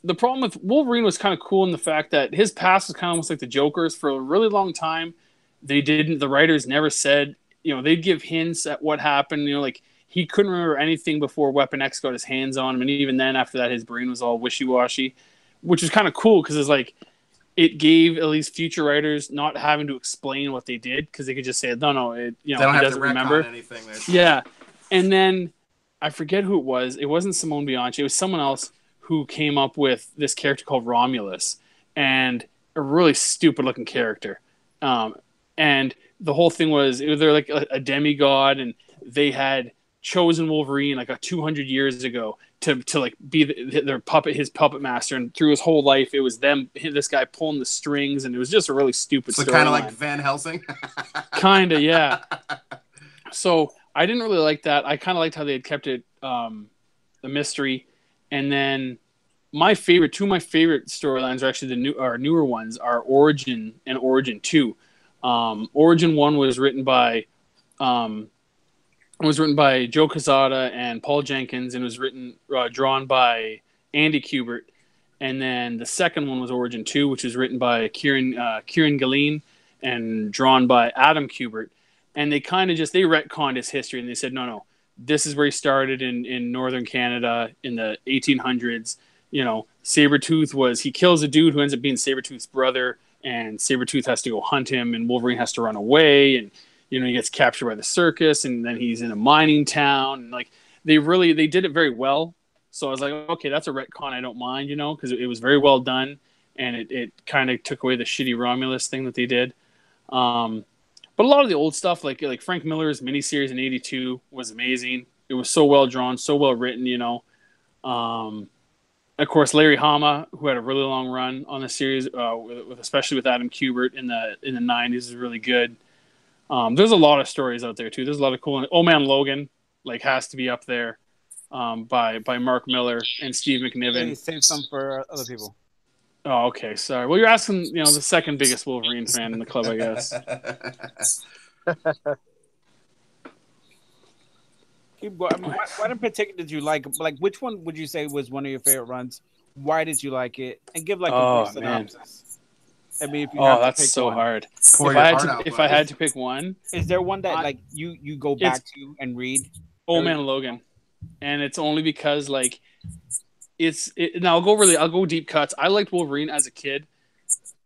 The problem with Wolverine was kind of cool in the fact that his past was kind of almost like the Joker's. For a really long time, the writers never said, they'd give hints at what happened. Like he couldn't remember anything before Weapon X got his hands on him. And even then, after that, his brain was all wishy-washy, which was kind of cool because it's like, it gave at least future writers not having to explain what they did because they could just say, no, it,
they don't
he
have
doesn't
to
remember
anything.
Yeah. And then I forget who it was. It wasn't Simone Bianchi. It was someone else who came up with this character called Romulus, and a really stupid looking character. And the whole thing was, they're like a demigod, and they had chosen Wolverine like 200 years ago to like be his puppet master, and through his whole life it was this guy pulling the strings, and it was just a really stupid
So
story.
kind of like Van Helsing.
Kind of, yeah. So I didn't really like that. I kind of liked how they had kept it a mystery. And then two of my favorite storylines are actually newer ones are Origin and Origin 2. Origin 1 was written by Joe Quesada and Paul Jenkins, and was drawn by Andy Kubert. And then the second one was Origin 2, which was written by Kieran Gilleen and drawn by Adam Kubert. And they kind of they retconned his history, and they said, no, this is where he started in northern Canada in the 1800s. Sabretooth he kills a dude who ends up being Sabretooth's brother, and Sabretooth has to go hunt him, and Wolverine has to run away, and he gets captured by the circus, and then he's in a mining town, and like they did it very well. So I was like, okay, that's a retcon I don't mind, because it was very well done, and it kind of took away the shitty Romulus thing that they did. But a lot of the old stuff, like Frank Miller's miniseries in '82 was amazing. It was so well drawn, so well written, Of course, Larry Hama, who had a really long run on the series, especially with Adam Kubert in the '90s, is really good. There's a lot of stories out there too. There's a lot of cool. Old Man Logan, has to be up there, by Mark Miller and Steve McNiven.
Hey, save some for other people.
Oh, okay. Sorry. Well, you're asking, the second biggest Wolverine fan in the club, I guess.
Keep going. What in particular did you like? Like, which one would you say was one of your favorite runs? Why did you like it? And give a brief synopsis. I mean, if you have to pick
so
one.
hard. If I had to pick one,
is there one that you go back to and read?
Old Man Logan, and it's only because now I'll go deep cuts. I liked Wolverine as a kid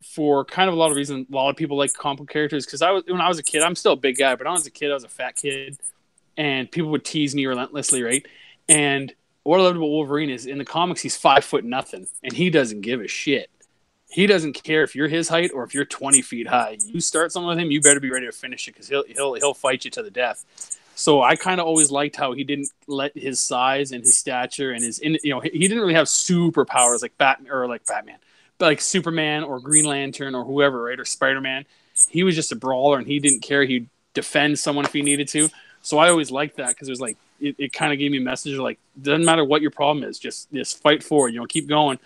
for kind of a lot of reasons. A lot of people like comic book characters because when I was a kid, I'm still a big guy, but when I was a kid, I was a fat kid, and people would tease me relentlessly, right? And what I loved about Wolverine is in the comics, he's 5'0" nothing, and he doesn't give a shit. He doesn't care if you're his height or if you're 20 feet high. You start something with him, you better be ready to finish it because he'll fight you to the death. So I kind of always liked how he didn't let his size and his stature and he didn't really have superpowers like Batman, but like Superman or Green Lantern or whoever, right? Or Spider-Man. He was just a brawler and he didn't care. He defend someone if he needed to. So I always liked that because it was like it kind of gave me a message of like, doesn't matter what your problem is, just fight forward, keep going.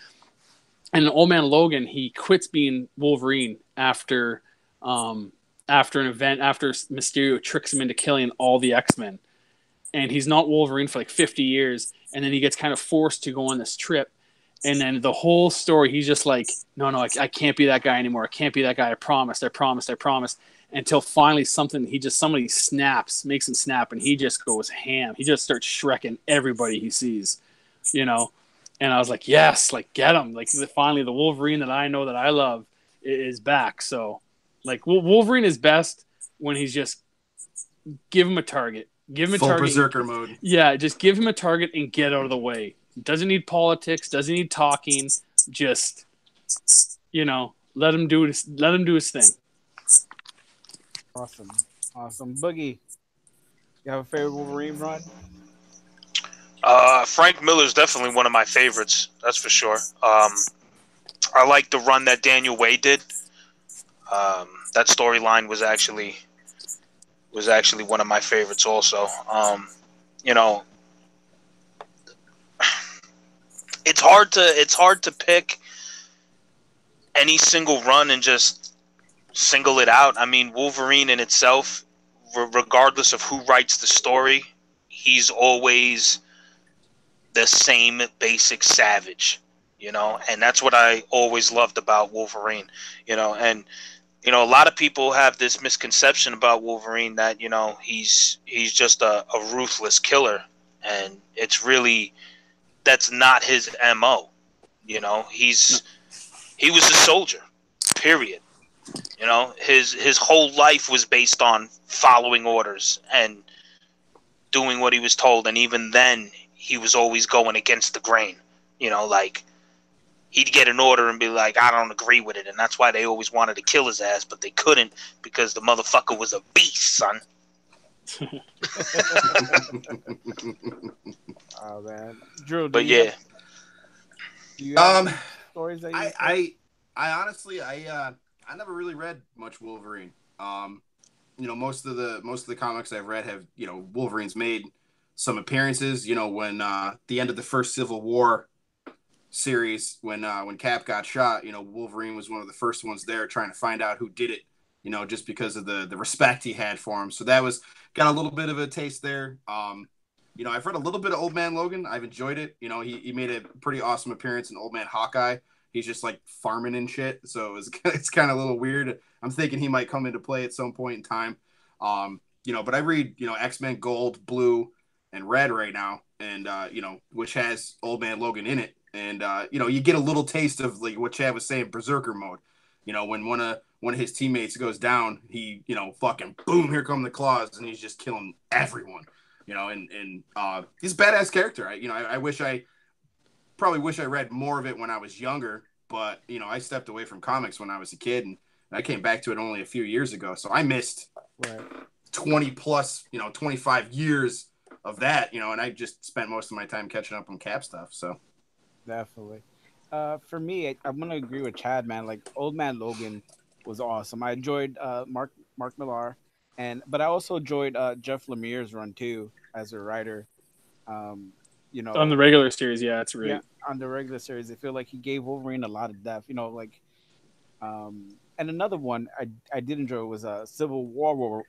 And Old Man Logan, he quits being Wolverine after an event, after Mysterio tricks him into killing all the X-Men. And he's not Wolverine for like 50 years. And then he gets kind of forced to go on this trip. And then the whole story, he's just like, no, I can't be that guy anymore. I can't be that guy. I promised. Until finally somebody snaps, makes him snap, and he just goes ham. He just starts shrekking everybody he sees, And I was like, yes, like get him. Like finally the Wolverine that I know that I love is back. So like Wolverine is best when he's just give him a target. Give him a
Full
target.
berserker mode.
Yeah, just give him a target and get out of the way. Doesn't need politics, doesn't need talking. Just let him do his thing.
Awesome. Boogie, you have a favorite Wolverine run?
Frank Miller's definitely one of my favorites. That's for sure. I like the run that Daniel Way did. That storyline was actually one of my favorites. Also, it's hard to pick any single run and just single it out. I mean, Wolverine in itself, regardless of who writes the story, he's always the same basic savage, and that's what I always loved about Wolverine, and a lot of people have this misconception about Wolverine that he's just a ruthless killer, and it's really that's not his MO. He was a soldier, period. His whole life was based on following orders and doing what he was told, and even then he was always going against the grain. Like he'd get an order and be like, I don't agree with it, and that's why they always wanted to kill his ass, but they couldn't because the motherfucker was a beast, son.
Oh man, Drew.
But yeah,
do you have stories that
I honestly I never really read much Wolverine. Most of the comics I've read have Wolverine's made some appearances. When the end of the first Civil War series, when Cap got shot, Wolverine was one of the first ones there trying to find out who did it. Just because of the respect he had for him. So that got a little bit of a taste there. I've read a little bit of Old Man Logan. I've enjoyed it. He made a pretty awesome appearance in Old Man Hawkeye. He's just like farming and shit. So it's kind of a little weird. I'm thinking he might come into play at some point in time. But I read, X-Men Gold, Blue, and Red right now. And, which has Old Man Logan in it. And, you get a little taste of like what Chad was saying, berserker mode. When one of his teammates goes down, he, fucking boom, here come the claws, and he's just killing everyone. And he's a badass character. I probably wish I read more of it when I was younger, but I stepped away from comics when I was a kid, and I came back to it only a few years ago. So I missed 20 plus, 25 years of that, and I just spent most of my time catching up on Cap stuff. So
definitely. For me, I'm gonna agree with Chad, man. Like Old Man Logan was awesome. I enjoyed Mark Millar, but I also enjoyed Jeff Lemire's run too as a writer. On
the regular series, yeah, it's great.
Yeah, on the regular series, I feel like he gave Wolverine a lot of depth. And another one I did enjoy was Civil War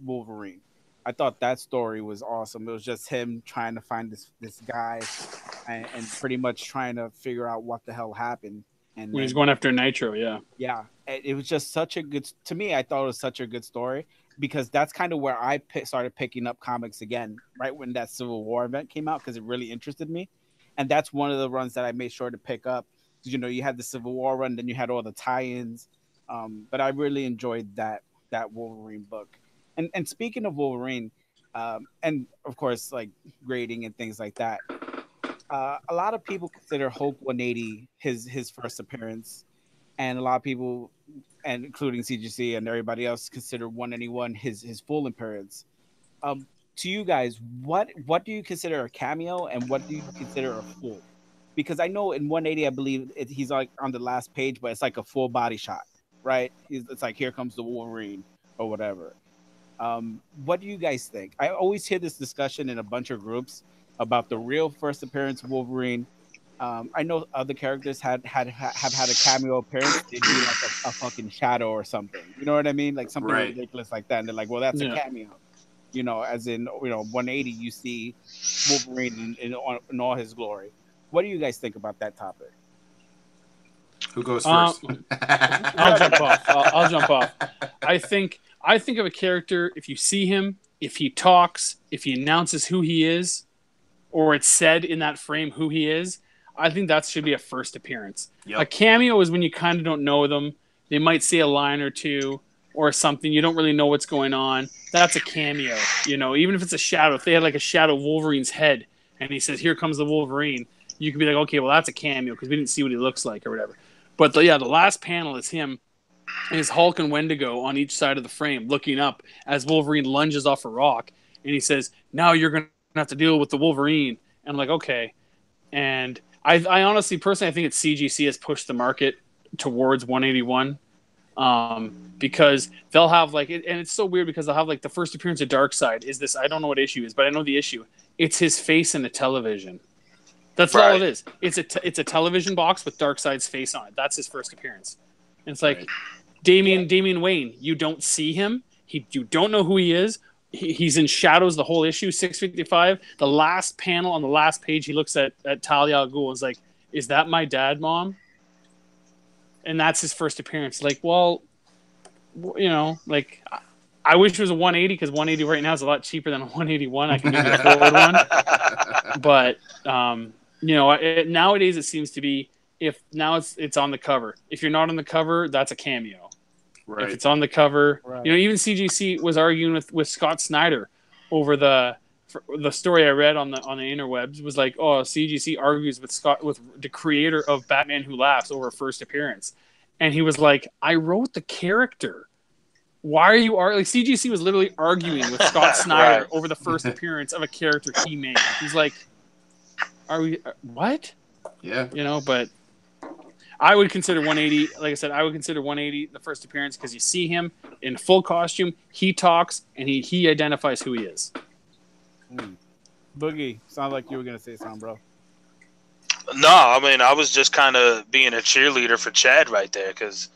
Wolverine. I thought that story was awesome. It was just him trying to find this guy and pretty much trying to figure out what the hell happened. And
when he's going after Nitro,
yeah, it was just such a good. To me, I thought it was such a good story because that's kind of where I started picking up comics again, right when that Civil War event came out, because it really interested me, and that's one of the runs that I made sure to pick up. You had the Civil War run, then you had all the tie-ins, but I really enjoyed that Wolverine book. And speaking of Wolverine, and of course, like grading and things like that, a lot of people consider Hulk 180 his first appearance, and a lot of people, and including CGC and everybody else, consider 181 his full appearance. To you guys, what do you consider a cameo, and what do you consider a full? Because I know in 180, I believe he's like on the last page, but it's like a full body shot, right? It's like here comes the Wolverine or whatever. What do you guys think? I always hear this discussion in a bunch of groups about the real first appearance Wolverine. I know other characters have had a cameo appearance. They'd be like a fucking shadow or something. You know what I mean? Like something
Right.
ridiculous like that. And they're like, well, that's a
Yeah.
cameo. You know, as in 180, you see Wolverine in all his glory. What do you guys think about that topic?
Who goes
Uh,
first?
I'll jump off. I'll jump off. I think of a character, if you see him, if he talks, if he announces who he is, or it's said in that frame who he is, I think that should be a first appearance.
Yep.
A cameo is when you kind of don't know them. They might say a line or two or something. You don't really know what's going on. That's a cameo. You know, even if it's a shadow. If they had like a shadow of Wolverine's head and he says, "Here comes the Wolverine," you could be like, "Okay, well, that's a cameo because we didn't see what he looks like or whatever." But the last panel is him. Is Hulk and Wendigo on each side of the frame looking up as Wolverine lunges off a rock, and he says, "Now you're going to have to deal with the Wolverine." And I'm like, okay. And I honestly, personally, I think it's CGC has pushed the market towards 181 because they'll have like, and it's so weird because they'll have like the first appearance of Darkseid is this. I don't know what issue is, but I know the issue. It's his face in a television. That's all it is. It's a television box with Darkseid's face on it. That's his first appearance. And it's like,
Right.
Damian Wayne, you don't see him. You don't know who he is. He's in shadows the whole issue, 655. The last panel on the last page, he looks at Talia al Ghul and is like, "Is that my dad, Mom?" And that's his first appearance. Like, well, you know, like, I wish it was a 180 because 180 right now is a lot cheaper than a 181. I can maybe afford one. But, nowadays it seems to be, if now it's on the cover. If you're not on the cover, that's a cameo.
Right.
If it's on the cover,
Right.
even CGC was arguing with Scott Snyder over the story I read on the interwebs was like, oh, CGC argues with the creator of Batman Who Laughs over first appearance, and he was like, I wrote the character. Why are you arguing? Like, CGC was literally arguing with Scott Snyder over the first appearance of a character he made. He's like, are we what?
Yeah.
But I would consider 180, like I said, I would consider 180 the first appearance because you see him in full costume, he talks, and he identifies who he is.
Boogie, sound like you were gonna say something, bro.
No, I mean, I was just kind of being a cheerleader for Chad right there because,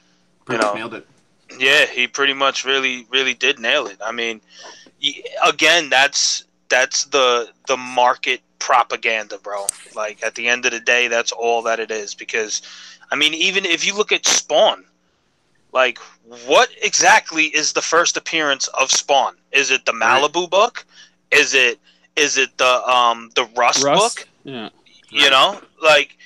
Pretty much nailed it.
Yeah, he pretty much really, really did nail it. I mean, again, that's the market propaganda, bro. Like, at the end of the day, that's all that it is. Because, I mean, even if you look at Spawn, like, what exactly is the first appearance of Spawn? Is it the Malibu book? Is it the Rust book?
Yeah.
You know, like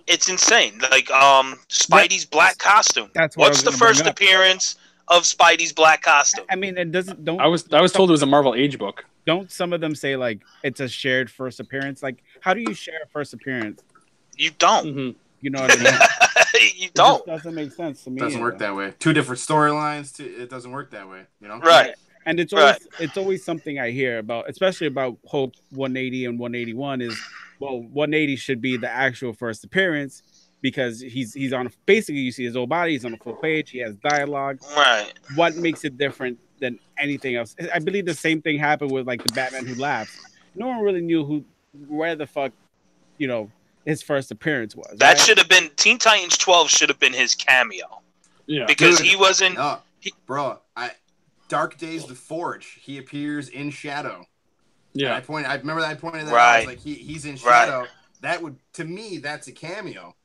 it's insane. Like Spidey's black costume.
That's what
What's the first appearance of Spidey's black costume?
I mean, it doesn't. Don't
I was told it was a Marvel Age book.
Don't some of them say like it's a shared first appearance? Like, how do you share a first appearance?
You don't.
Mm-hmm.
You know what I mean?
You don't.
It just doesn't make sense to me.
Doesn't work that way. Two different storylines. It doesn't work that way. You know.
Right.
And it's always something I hear about, especially about Hulk 180 and 181 is, well, 180 should be the actual first appearance because he's on basically you see his whole body, he's on a full page, he has dialogue.
Right.
What makes it different than anything else? I believe the same thing happened with like the Batman Who Laughs. No one really knew where the fuck, his first appearance was.
That should have been Teen Titans 12 should have been his cameo.
Yeah.
Because he wasn't.
No, bro. Dark Days the Forge. He appears in shadow.
Yeah.
I remember that I pointed that out.
Right.
I was like, he's in shadow. That would, to me, that's a cameo.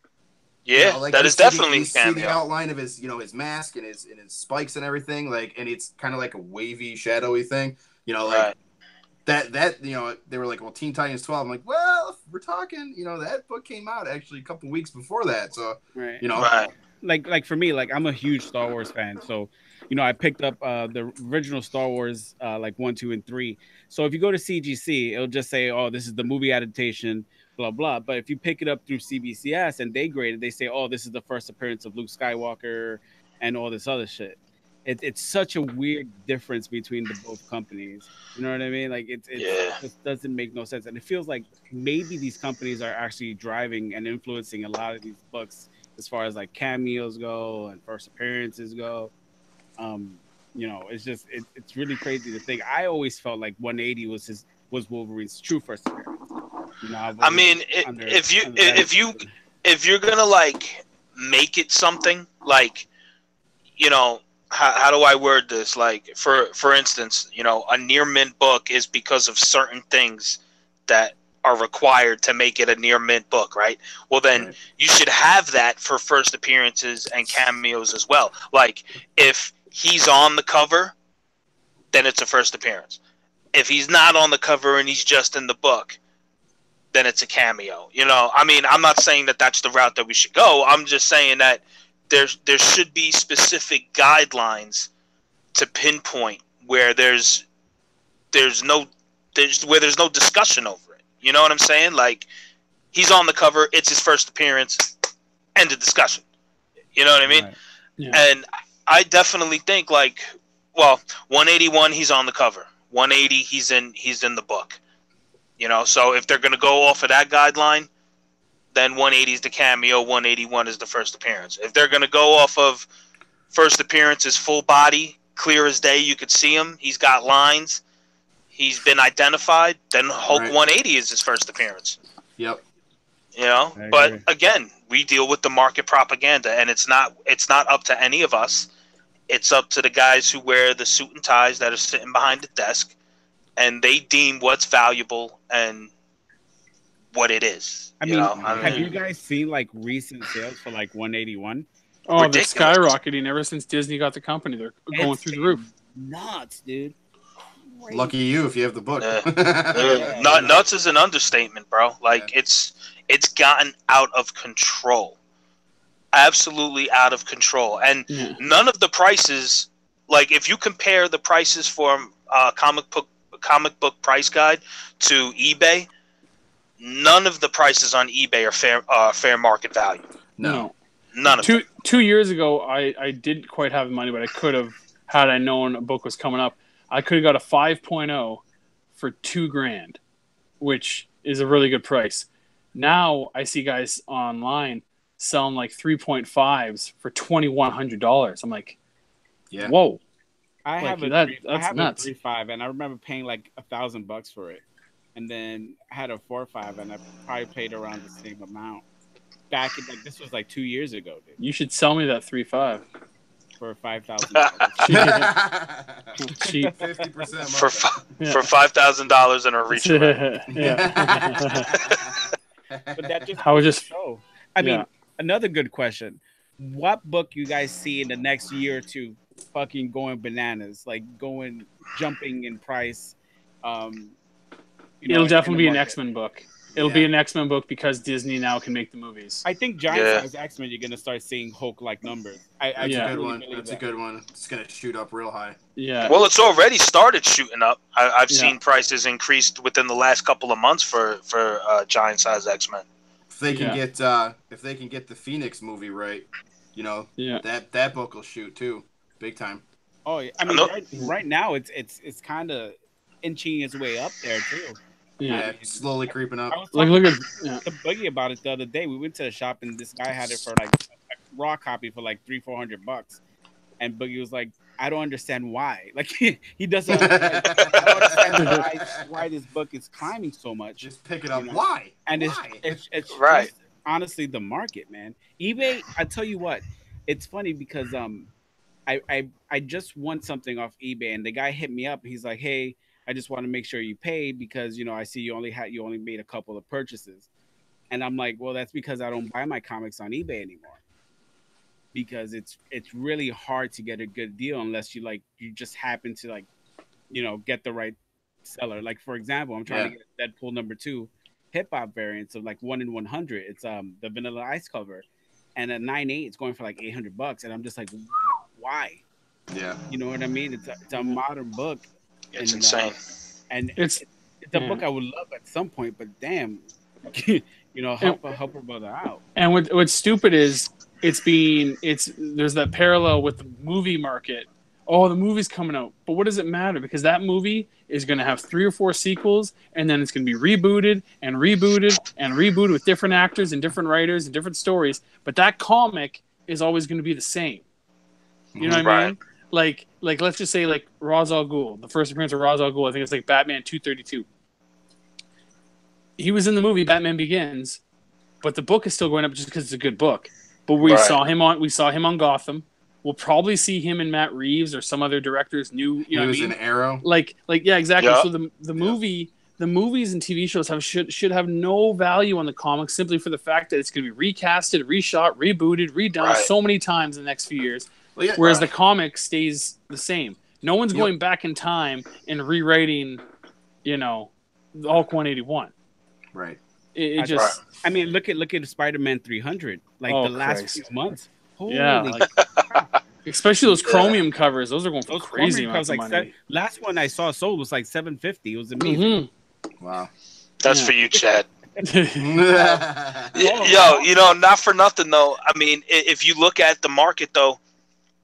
Yeah,
like
that is definitely a cameo.
See the outline of his, his mask and his spikes and everything, and it's kind of like a wavy, shadowy thing. That they were like, well, Teen Titans 12. I'm like, well, if we're talking, that book came out actually a couple weeks before that, so
right.
Right.
Like for me, like I'm a huge Star Wars fan, so I picked up the original Star Wars like 1, 2, and 3. So if you go to CGC, it'll just say, oh, this is the movie adaptation, blah blah. But if you pick it up through CBCS and they grade it, they say, oh, this is the first appearance of Luke Skywalker and all this other shit. It's such a weird difference between the both companies. You know what I mean? Like it just doesn't make no sense, and it feels like maybe these companies are actually driving and influencing a lot of these books as far as like cameos go and first appearances go. You know, it's just it's really crazy to think. I always felt like 180 was Wolverine's true first appearance. You know,
I mean,
under
if you're gonna like make it something like, you know, how do I word this? Like for instance, you know, a near mint book is because of certain things that are required to make it a near mint book, right? Well, then you should have that for first appearances and cameos as well. Like if he's on the cover, then it's a first appearance. If he's not on the cover and he's just in the book, then it's a cameo. You know, I mean, I'm not saying that that's the route that we should go. I'm just saying that there should be specific guidelines to pinpoint where there's no discussion over it. You know what I'm saying? Like, he's on the cover, it's his first appearance, end of discussion. You know what I mean?
Right.
Yeah.
And I definitely think, like, well, 181 he's on the cover, 180 he's in the book. You know, so if they're gonna go off of that guideline, then 180 is the cameo, 181 is the first appearance. If they're gonna go off of first appearance is full body, clear as day, you could see him, he's got lines, he's been identified, then Hulk 180 is his first appearance.
Yep.
You know,
I
but
agree.
again, we deal with the market propaganda, and it's not up to any of us. It's up to the guys who wear the suit and ties that are sitting behind the desk, and they deem what's valuable and what it is.
I mean, have you guys seen like recent sales for like 181?
Oh,
Ridiculous.
they're skyrocketing ever since Disney got the company. They're going
It's
through the roof.
Nuts, dude. Crazy.
Lucky you if you have the book.
Nuts is an understatement, bro. Like it's gotten out of control, absolutely out of control, and none of the prices. Like if you compare the prices for comic book price guide to eBay, none of the prices on eBay are fair market value.
No.
None of them.
2 years ago, I didn't quite have the money, but I could have had I known a book was coming up. I could have got a 5.0 for $2,000, which is a really good price. Now I see guys online selling like 3.5s for $2,100. I'm like, whoa!
I have a
that's
3.5, and I remember paying like $1,000 for it, and then I had a 4.5, and I probably paid around the same amount. Back in, like, this was like 2 years ago, dude.
You should sell me that 3.5
for $5,000.
cheap.
50%
for $5,000 and a reach around.
But that just
I was just
show. I mean, another good question: what book you guys see in the next year or two fucking going bananas, like jumping in price?
It'll definitely be an
market?
X-Men book. It'll be an X-Men book because Disney now can make the movies.
I think giant size X-Men, you're gonna start seeing Hulk-like numbers.
That's a good one. That's a good one. It's gonna shoot up real high.
Yeah.
Well, it's already started shooting up. I've seen prices increased within the last couple of months for giant size X-Men.
If they can get the Phoenix movie right, you know, that book will shoot too, big time.
Oh, yeah. I mean, right now it's kind of inching its way up there too.
Yeah, slowly creeping up.
I was
Look at
the Boogie about it the other day. We went to the shop and this guy had it for like a raw copy for like $300-400, and Boogie was like, "I don't understand why." Like he doesn't. I don't understand why this book is climbing so much.
Just pick it up.
You know?
Why?
And
why?
it's
right.
Just, honestly, the market, man. eBay. I tell you what, it's funny because I just won something off eBay, and the guy hit me up. He's like, "Hey, I just want to make sure you paid because, you know, I see you only made a couple of purchases." And I'm like, well, that's because I don't buy my comics on eBay anymore. Because it's really hard to get a good deal unless you just happen to get the right seller. Like, for example, I'm trying to get Deadpool #2 hip hop variants of like 1 in 100. It's the Vanilla Ice cover, and at 9.8 it's going for like $800, and I'm just like, why?
Yeah,
you know what I mean? It's a modern book.
It's insane.
And it's a book I would love at some point, but damn, you know, help her brother out.
And what's stupid is there's that parallel with the movie market. Oh, the movie's coming out, but what does it matter? Because that movie is going to have 3 or 4 sequels, and then it's going to be rebooted and rebooted and rebooted with different actors and different writers and different stories. But that comic is always going to be the same. You know what I mean? Like like let's just say like Ra's al Ghul, the first appearance of Ra's al Ghul, I think it's like Batman 232. He was in the movie Batman Begins, but the book is still going up just because it's a good book. But we saw him on Gotham. We'll probably see him and Matt Reeves or some other director's new.
He was in Arrow.
Like yeah, exactly.
Yeah.
So the movies and TV shows should have no value on the comics simply for the fact that it's going to be recasted, reshot, rebooted, redone so many times in the next few years.
Well, yeah,
whereas the comic stays the same. No one's going back in time and rewriting, the Hulk 181.
Right.
It just.
I mean, look at Spider-Man 300. Like the last few months. Holy
especially those chromium covers. Those are going for crazy amounts of money.
Last one I saw sold was like $750. It was amazing.
Wow.
That's for you, Chad. Not for nothing though. I mean, if you look at the market though,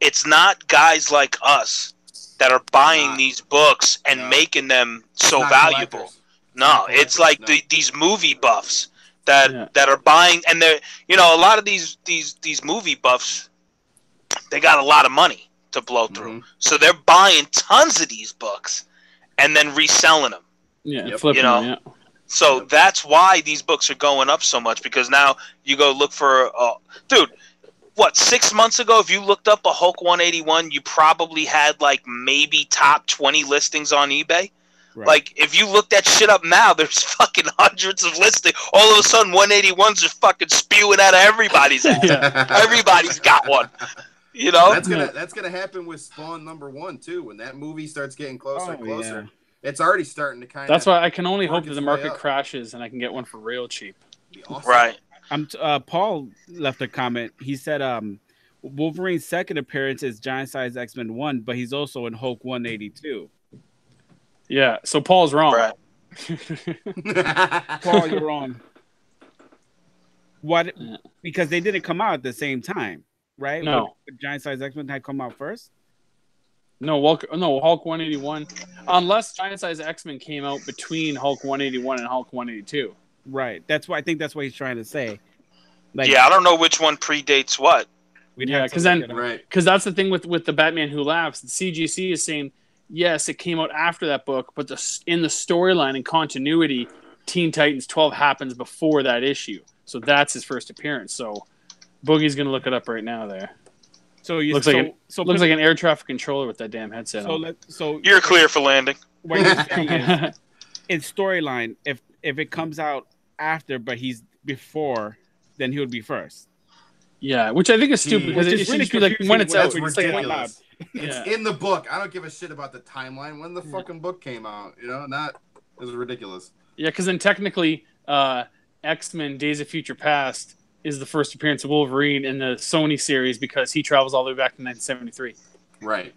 it's not guys like us that are buying these books and making them so valuable. No, it's like these movie buffs that are buying, and they're a lot of these movie buffs, they got a lot of money to blow through, so they're buying tons of these books and then reselling them.
Flipping them. Yeah.
So that's why these books are going up so much, because now you go look for dude. What, 6 months ago, if you looked up a Hulk 181, you probably had like maybe top 20 listings on eBay. Right. Like, if you look that shit up now, there's fucking hundreds of listings. All of a sudden, 181s are fucking spewing out of everybody's ass. Everybody's got one.
That's gonna happen with Spawn #1 too. When that movie starts getting closer and closer, it's already starting to kind of.
That's why I can only hope that the market crashes and I can get one for real cheap.
Awesome.
Right.
Paul left a comment. He said, Wolverine's second appearance is Giant Size X-Men 1, but he's also in Hulk 182.
Yeah, so Paul's wrong.
Right.
Paul, you're wrong. What? Because they didn't come out at the same time, right?
No.
Giant Size X-Men had come out first?
No, Hulk 181. Unless Giant Size X-Men came out between Hulk 181 and Hulk 182.
Right. I think that's what he's trying to say.
Like, I don't know which one predates what.
Because that's the thing with the Batman Who Laughs. The CGC is saying, yes, it came out after that book, but in the storyline and continuity, Teen Titans 12 happens before that issue. So that's his first appearance. So Boogie's going to look it up right now there.
So
looks like an air traffic controller with that damn headset on.
So you're clear for landing.
What you're saying is, in storyline, if it comes out after, but he's before, then he would be first.
Yeah, which I think is stupid because it should just be like when it's out.
It's ridiculous. It's in the book. I don't give a shit about the timeline when the fucking book came out. It was ridiculous.
Yeah, because then technically, X-Men: Days of Future Past is the first appearance of Wolverine in the Sony series because he travels all the way back to 1973.
Right.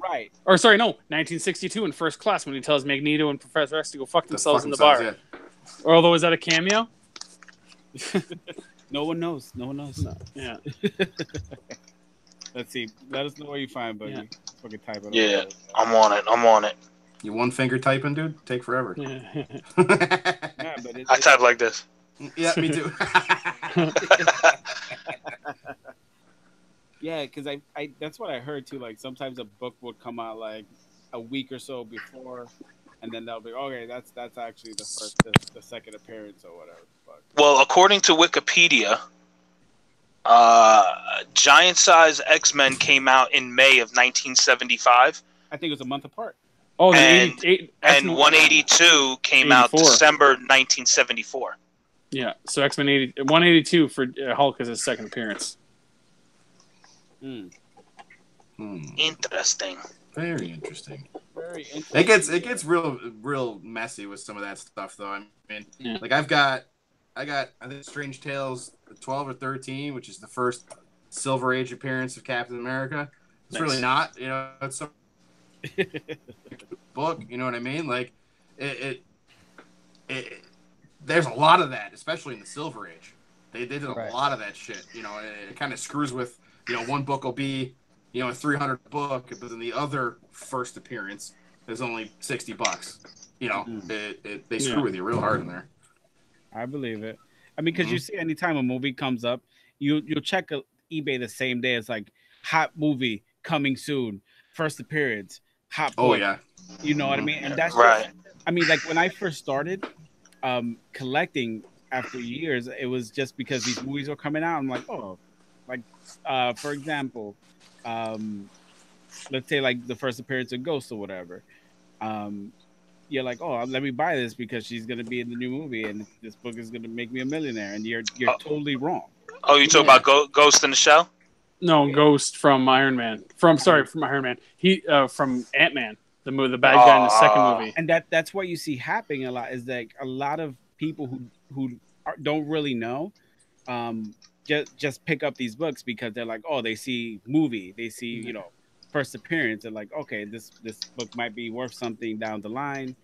Or sorry, no, 1962 in First Class when he tells Magneto and Professor X to go fuck themselves in the bar. Yeah. Or although is that a cameo?
No one knows. No.
Yeah.
Let's see. Let us know where you find, buddy.
Yeah.
Fucking type it.
Yeah, I'm on it.
You one finger typing, dude? Take forever.
Yeah.
But
I type like this.
Yeah, me too.
Yeah, because I that's what I heard too. Like sometimes a book would come out like a week or so before, and then they'll be okay. That's actually the second appearance or whatever. But,
well, according to Wikipedia, Giant Size X-Men came out in May of 1975.
I think it was a month apart.
Oh,
and 182 came
84.
out December 1974.
Yeah, so X-Men 182 for Hulk is his second appearance.
Interesting.
Very interesting.
Very interesting.
It gets real messy with some of that stuff though. I mean, like I got I think Strange Tales 12 or 13, which is the first Silver Age appearance of Captain America. It's really not, it's some book, you know what I mean? Like it there's a lot of that, especially in the Silver Age. They did a lot of that shit. It kind of screws with, one book will be, a 300 book, but then the other first appearance is only $60. They screw with you real hard in there.
I believe it. I mean, because you see, anytime a movie comes up, you'll check eBay the same day. It's like hot movie coming soon, first appearance. hot
Oh
book.
yeah.
You know what I mean? And that's
Right.
just, I mean, like when I first started collecting after years, it was just because these movies were coming out. I'm like, oh, like for example, um, let's say like the first appearance of Ghost or whatever. Um, you're like, oh, let me buy this because she's gonna be in the new movie, and this book is gonna make me a millionaire. And you're
Oh,
totally wrong.
oh, you talk
Yeah.
about Ghost in the Shell?
No, Ghost from Iron Man. From Iron Man. He from Ant Man, the bad guy in the second
Oh,
movie.
And that's what you see happening a lot is like a lot of people who don't really know just pick up these books because they're like, oh, they see movie, they see, you know, first appearance, and like, okay, this book might be worth something down the line,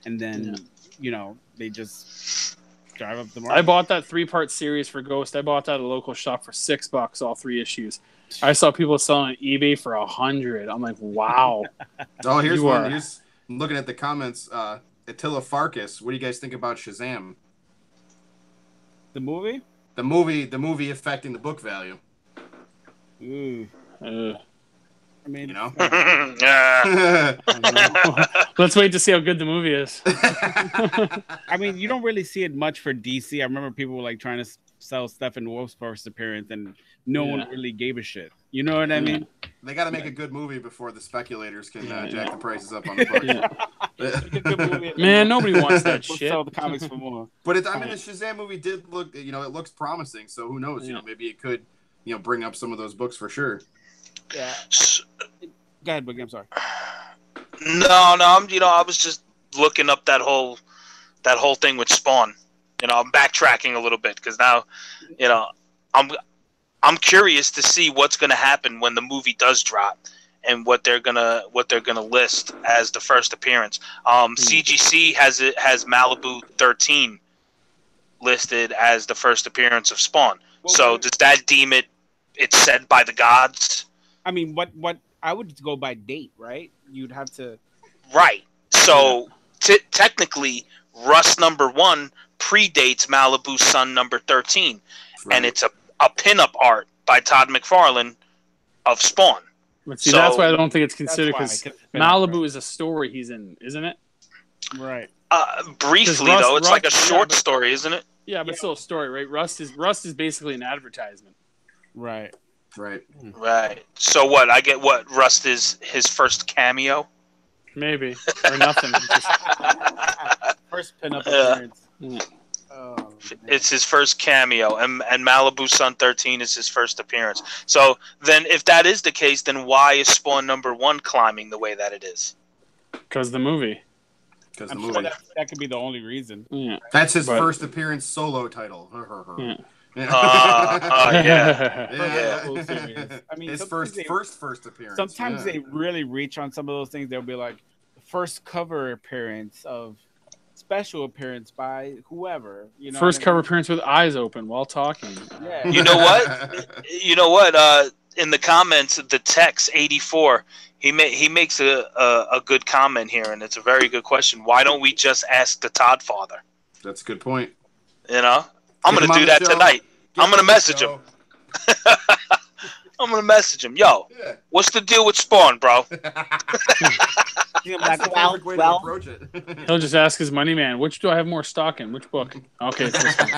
and then
Yeah.
you know they just drive up the
I
market.
bought that 3-part series for Ghost. I bought that at a local shop for $6, all 3 issues. I saw people selling on eBay for $100. I'm like, wow.
Oh, here's
You
one.
are-
Here's I'm looking at the comments. Attila Farkas. What do you guys think about Shazam?
The movie.
The movie affecting the book value.
Ooh,
Uh,
I mean,
You know?
yeah.
let's wait to see how good the movie is.
I mean, you don't really see it much for DC. I remember people were like trying to sell Steppenwolf's first appearance, and no one
Yeah.
really gave a shit. You know what I mean?
They got to make a good movie before the speculators can
Yeah,
jack
yeah.
the prices up on the book.
Yeah.
Make a good movie, and
Man,
then
nobody wants that
we'll
shit.
sell the comics for more.
But I mean, the Shazam movie did look, it looks promising. So who knows?
Yeah.
Maybe it could, bring up some of those books for sure.
Yeah. Go ahead, Boogie. I'm sorry.
No, I was just looking up that whole thing with Spawn. I'm backtracking a little bit because now, I'm curious to see what's going to happen when the movie does drop and what they're gonna list as the first appearance. CGC has Malibu 13 listed as the first appearance of Spawn.
Well,
So does that deem it's said by the gods?
I mean, what I would go by date, right? You'd have to.
Right. So technically, Rust number 1 predates Malibu Sun number 13,
Right.
and it's a pinup art by Todd McFarlane of Spawn.
But see,
So-
that's why I don't think it's considered
That's
because
why,
Malibu is a story he's in, isn't it?
Right.
Briefly,
Rust-
though, it's like a
Rust-
short
yeah, but-
story, isn't it?
Yeah, but still a story, right? Rust is basically an advertisement.
Right.
Right.
Right. So what? I get what Rust is his first cameo.
Maybe. Or nothing. Just-
First pinup
Yeah.
appearance.
Yeah.
Oh, man.
It's his first cameo, and Malibu Sun 13 is his first appearance. So then, if that is the case, then why is Spawn number 1 climbing the way that it is?
Because the movie.
Because the
I'm
movie.
sure that could be the only reason.
Yeah.
That's his
But-
first appearance solo title.
Yeah.
Yeah.
Yeah. Full series. I mean,
his
sometimes
first appearance.
Sometimes
yeah.
they really reach on some of those things. They'll be like, first cover appearance of special appearance by whoever. You know,
First
what I
cover
mean?
appearance with eyes open while talking.
Yeah.
You know what? You know what? In the comments, the text 84, he makes a good comment here, and it's a very good question. Why don't we just ask the Todd father?
That's a good point.
I'm
Get him
gonna
on
do
the
that
show.
tonight.
Get
I'm gonna
on the
message
show.
him. I'm gonna message him. Yo,
Yeah.
what's the deal with Spawn, bro?
Yeah,
That's the
well,
perfect way to approach it.
He'll just ask his money man, which do I have more stock in? Which book? Okay, it's this one.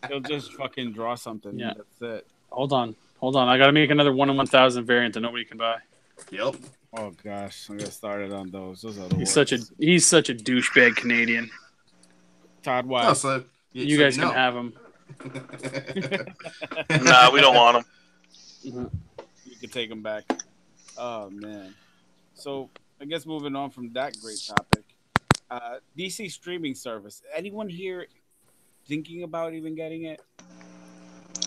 he'll just fucking draw something.
Yeah.
That's it.
Hold on. I got to make another 1 in 1,000 variant that nobody can buy.
Yep.
Oh gosh, I'm gonna start it on those. Those are the
He's
worst.
such a douchebag Canadian.
Todd
Oh,
Wise.
so
You guys can have him.
Nah, we don't want him.
You can take them back. Oh man. So I guess moving on from that great topic, DC streaming service. Anyone here thinking about even getting it?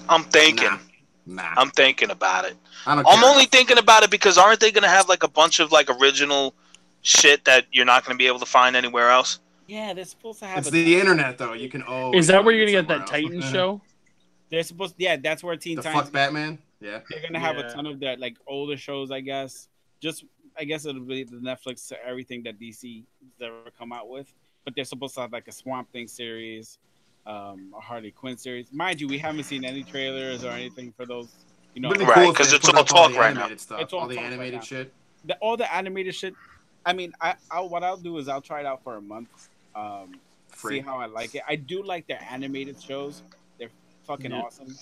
I'm thinking.
Nah.
I'm thinking about it.
I don't
I'm
care.
only thinking about it because aren't they gonna have like a bunch of like original shit that you're not gonna be able to find anywhere else?
Yeah, they're supposed to have.
It's the internet, though. You can owe.
Is that where you're going to get that
somewhere
Titan
else.
show?
They're supposed. Yeah, that's where Teen
The
Titans.
fuck Batman? Yeah.
They're gonna have
Yeah.
a ton of that, like older shows, I guess. I guess it'll be the Netflix to everything that DC has ever come out with. But they're supposed to have like a Swamp Thing series, a Harley Quinn series. Mind you, we haven't seen any trailers or anything for those. You know,
Wouldn't it be
Right,
cool if
'cause
they
it's
put
all
up all
talk
the
right now.
animated stuff,
It's all
all the
talk right
animated
now.
shit.
all the animated shit. I mean, what I'll do is I'll try it out for a month, see
Free.
how I like it. I do like their animated shows; they're fucking
Yeah.
awesome.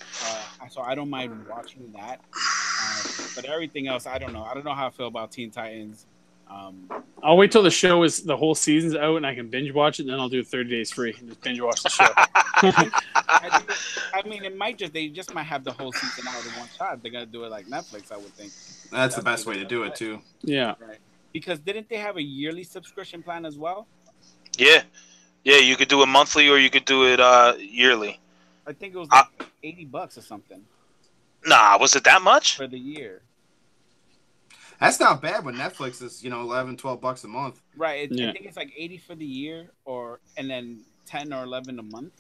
So I don't mind watching that. But everything else, I don't know. I don't know how I feel about Teen Titans.
I'll wait till the whole season's out and I can binge watch it. And then I'll do 30 days free and just binge watch the show.
I mean, they just might have the whole season out in one shot. They're gonna do it like Netflix, I would think.
That's the best way to do it too.
Yeah.
Right. Because didn't they have a yearly subscription plan as well?
Yeah, you could do it monthly or you could do it yearly.
I think it was like $80 or something
Nah, was it that much?
for the year.
That's not bad when Netflix is, $11-12 a month.
Right.
Yeah.
I think it's like 80 for the year, and then 10 or 11 a month,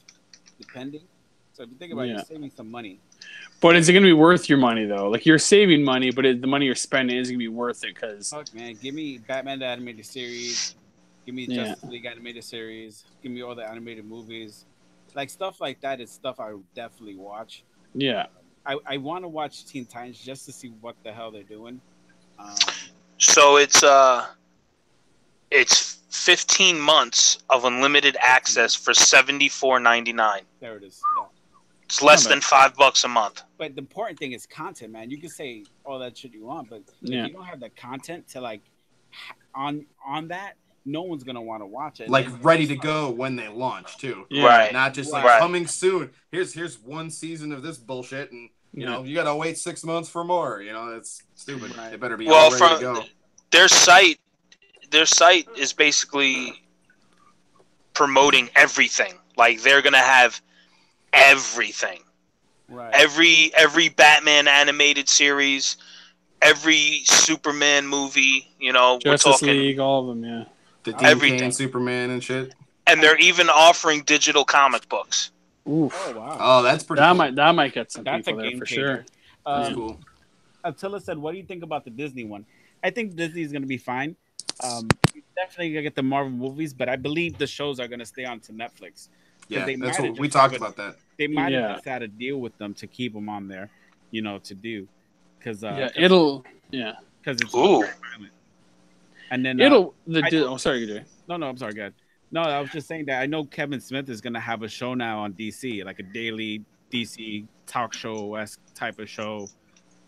depending. So if you think about it,
Yeah.
you're saving some money.
But is it going to be worth your money, though? Like, you're saving money, but the money you're spending is going to be worth it because...
Fuck, man. Give me Batman the animated series. Give me
Yeah.
Justice League animated series. Give me all the animated movies. Like, stuff like that is stuff I would definitely watch.
Yeah.
I want to watch Teen Titans just to see what the hell they're doing.
So it's 15 months of unlimited access for $74.99.
There it is. Yeah.
It's less than $5 a month.
But the important thing is content, man. You can say all that shit you want, but
Yeah.
if you don't have the content to like on that, no one's gonna want to watch it.
Like ready to go when they launch too.
Yeah.
Right.
Not just like
Right.
coming soon. Here's one season of this bullshit, and you gotta wait 6 months for more. It's stupid.
Right.
It better be
Well,
all ready to go.
their site is basically promoting everything. Like they're gonna have everything.
Right.
Every Batman animated series, every Superman movie. We're
Justice
talking,
League, all of them, yeah.
The Dean
everything.
Cain Superman and shit.
and they're even offering digital comic books.
Oof.
Oh wow.
Oh, that's pretty.
That
cool.
might get some
That's a
people there
game
for
changer.
sure.
That's cool.
Attila said, "What do you think about the Disney one?" I think Disney's gonna be fine. Definitely gonna get the Marvel movies, but I believe the shows are gonna stay on to Netflix.
Yeah,
they
that's
might
what
have
we
just
talked
have
about. That
They might
Yeah.
have just had a deal with them to keep them on there, to do, because
Yeah,
it's
Ooh.
violent. And then
Sorry, Jay.
no, I'm sorry, God. No, I was just saying that I know Kevin Smith is gonna have a show now on DC, like a daily DC talk show esque type of show.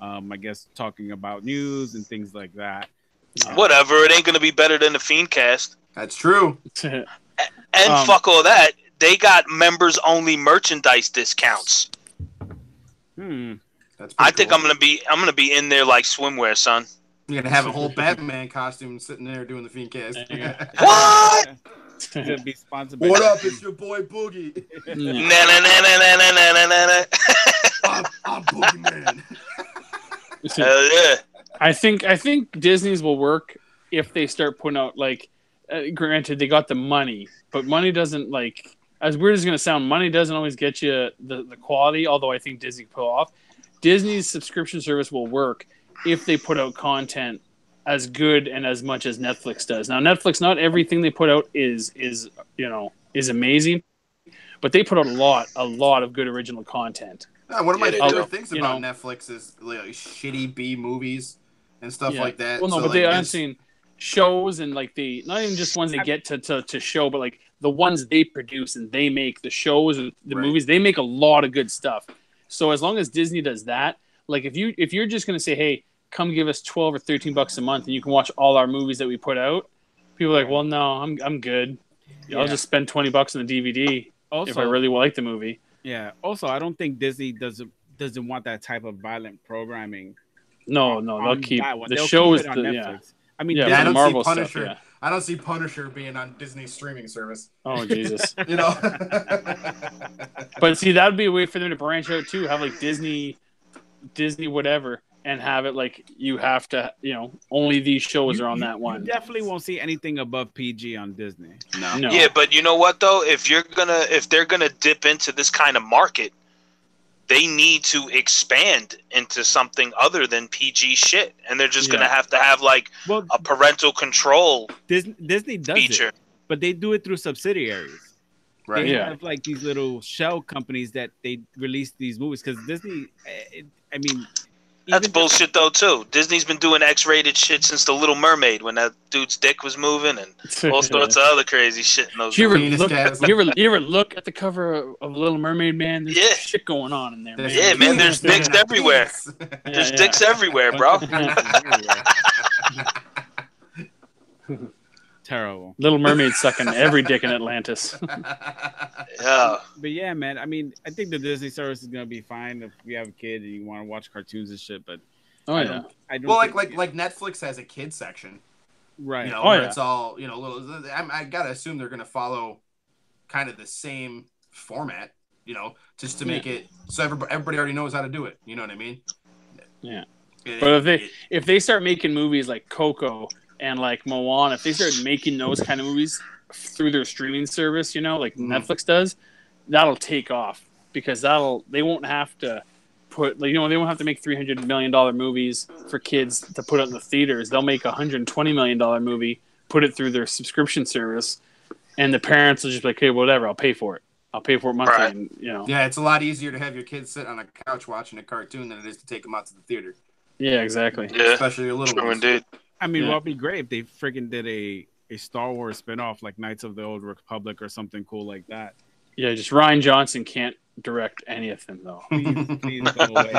I guess talking about news and things like that.
Whatever, it ain't gonna be better than the Fiendcast.
that's true.
And
Um,
fuck all that. They got members only merchandise discounts.
That's.
I
pretty
think
cool.
I'm gonna be in there like swimwear, son.
You're gonna have a whole Batman costume sitting there doing the Fiendcast.
Yeah.
What?
It's gonna be sponsored by
What up? It's your boy Boogie.
Yeah.
Na na na na na na na na na.
I'm Boogeyman.
Hell yeah.
I think Disney's will work if they start putting out granted they got the money, but money doesn't as weird as it's gonna sound, money doesn't always get you the quality, although I think Disney pull off. Disney's subscription service will work if they put out content as good and as much as Netflix does. Now Netflix, not everything they put out is amazing, but they put out a lot of good original content.
One of my
Yeah, they
favorite
do.
things about Netflix is shitty B movies and stuff like that.
Well, no,
So,
but I'm saying shows and not even just ones they get to show, but the ones they produce and they make, the shows and the
Right.
movies, they make a lot of good stuff. So as long as Disney does that, if you're just gonna say, hey, come give us $12 or $13 a month and you can watch all our movies that we put out, people are like, well, no, I'm good. I'll just spend $20 on the DVD if I really like the movie.
Yeah. Also, I don't think Disney doesn't want that type of violent programming.
No,
on
they'll keep
that one.
the
They'll
shows.
keep it on Netflix. I mean,
Yeah,
Yeah, I
the
don't
Marvel
see
stuff,
Punisher.
yeah.
I don't see Punisher being on Disney's streaming service.
Oh Jesus!
You know.
But see, that would be a way for them to branch out too. Have Disney whatever, and have it you have to, only these shows are on that one.
You definitely won't see anything above PG on Disney.
No.
Yeah, but you know what though? If they're gonna dip into this kind of market, they need to expand into something other than PG shit, and they're just gonna have to have
Well,
a parental control
Disney does
feature.
it, but they do it through subsidiaries.
Right.
They
Yeah.
have these little shell companies that they release these movies because Disney. I mean,
That's bullshit though too. Disney's been doing X-rated shit since The Little Mermaid when that dude's dick was moving and all sorts of other crazy shit in those.
You
movies.
ever look at the cover of Little Mermaid, man? There's shit going on in there, man.
Yeah, man. There's dicks everywhere. There's dicks everywhere, bro.
Terrible.
Little Mermaid sucking every dick in Atlantis.
Yeah.
But yeah, man. I mean, I think the Disney service is gonna be fine if you have a kid and you want to watch cartoons and shit. But I don't
well, like Netflix has a kid section,
right?
You know, where it's all little. I gotta assume they're gonna follow kind of the same format, just to make it so everybody already knows how to do it. You know what I mean?
Yeah. But if they start making movies like Coco and like Moana, if they start making those kind of movies through their streaming service, like Netflix does, that'll take off because they won't have to put they won't have to make $300 million movies for kids to put it in the theaters. They'll make $120 million movie, put it through their subscription service, and the parents will just be like, "Okay, whatever, I'll pay for it. I'll pay for it monthly."
Right.
And,
Yeah, it's a lot easier to have your kids sit on a couch watching a cartoon than it is to take them out to the theater.
Yeah, exactly.
Yeah.
Especially your little ones.
Indeed.
I mean, what would be great if they freaking did a Star Wars spinoff like Knights of the Old Republic or something cool like that.
Yeah, just Ryan Johnson can't direct any of them though.
Please go away.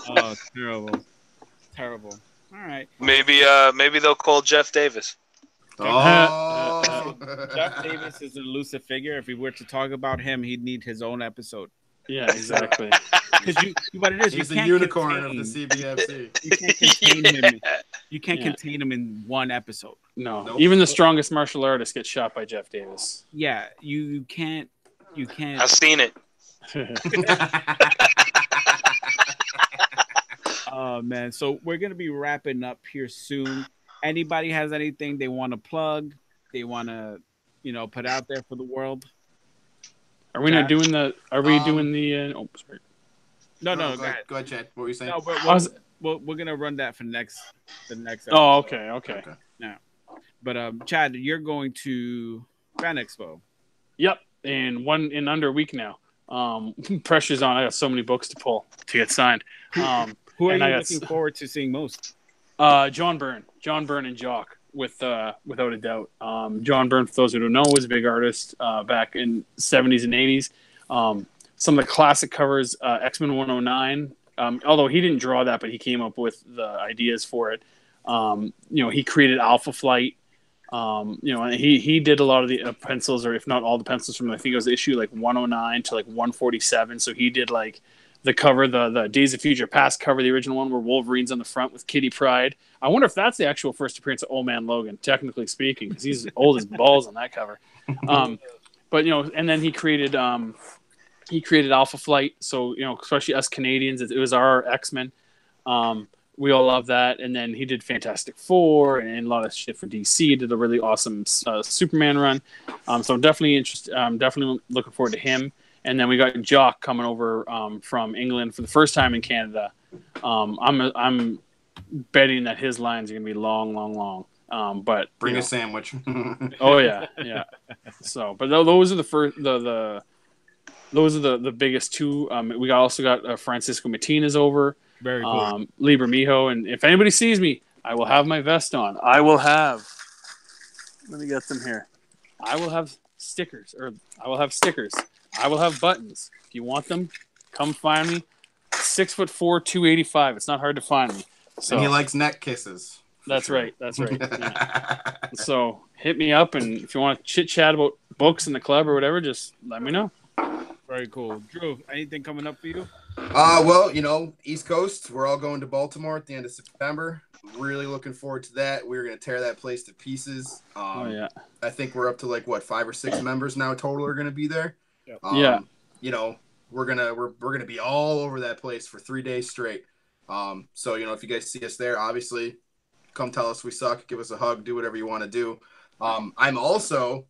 Oh, terrible. All right.
Maybe they'll call Jeff Davis.
Oh.
Jeff Davis is an elusive figure. If we were to talk about him, he'd need his own episode.
Yeah, exactly.
Because what it is,
he's
you
the
can't
unicorn of the CBFC.
You can't contain him. You can't contain him in one episode.
No,
Nope.
Even the strongest martial artist gets shot by Jeff Davis.
Yeah, you can't.
I've seen it.
Oh man, so we're gonna be wrapping up here soon. Anybody has anything they want to plug? They want to, put out there for the world?
Are we not doing the? Are we doing the? Oh, sorry.
No,
go
go ahead.
Go ahead, Chad. What were you saying?
No, we're gonna run that for the next. Episode.
Oh, okay.
Yeah, but Chad, you're going to Fan Expo.
Yep, in under a week now. Pressure's on. I got so many books to pull to get signed.
Who are you looking forward to seeing most?
John Byrne, and Jock. Without a doubt. John Byrne, for those who don't know, was a big artist back in 70s and 80s. Some of the classic covers, X-Men 109, although he didn't draw that, but he came up with the ideas for it. He created Alpha Flight. And he did a lot of the pencils, or if not all the pencils from, I think it was issue like 109 to like 147. So he did like the cover, the Days of Future Past cover, the original one where Wolverine's on the front with Kitty Pryde. I wonder if that's the actual first appearance of Old Man Logan, technically speaking, because he's old as balls on that cover. But and then he created Alpha Flight. So especially us Canadians, it was our X-Men. We all love that. And then he did Fantastic Four and a lot of shit for DC. Did a really awesome Superman run. So I'm definitely interested. I'm definitely looking forward to him. And then we got Jock coming over from England for the first time in Canada. I'm betting that his lines are gonna be long. But
bring a sandwich.
Oh yeah. So, but those are the first those are the biggest two. We also got Francisco Martinez over.
Very cool.
Liber Mijo, and if anybody sees me, I will have my vest on. I will have. Let me get them here. I will have stickers. I will have buttons. If you want them, come find me. 6'4", 285. It's not hard to find me. So
and he likes neck kisses.
That's right. Yeah. So hit me up, and if you want to chit chat about books in the club or whatever, just let me know.
Very cool. Drew, anything coming up for you?
Well, East Coast, we're all going to Baltimore at the end of September. Really looking forward to that. We're going to tear that place to pieces. I think we're up to like 5 or 6 members now total are going to be there.
Yep.
We're gonna be all over that place for 3 days straight. So if you guys see us there, obviously come tell us we suck, give us a hug, do whatever you want to do. I'm also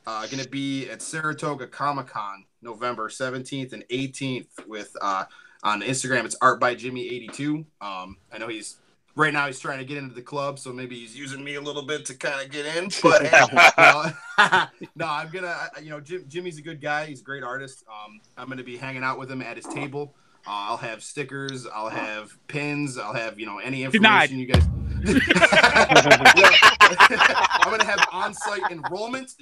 gonna be at Saratoga Comic-Con November 17th and 18th with on Instagram it's Art by Jimmy 82. I know he's trying to get into the club, so maybe he's using me a little bit to kind of get in. But no, I'm gonna, Jimmy's a good guy. He's a great artist. I'm gonna be hanging out with him at his table. I'll have stickers. I'll have pins. I'll have any
Denied.
information you guys. I'm gonna have on-site enrollment.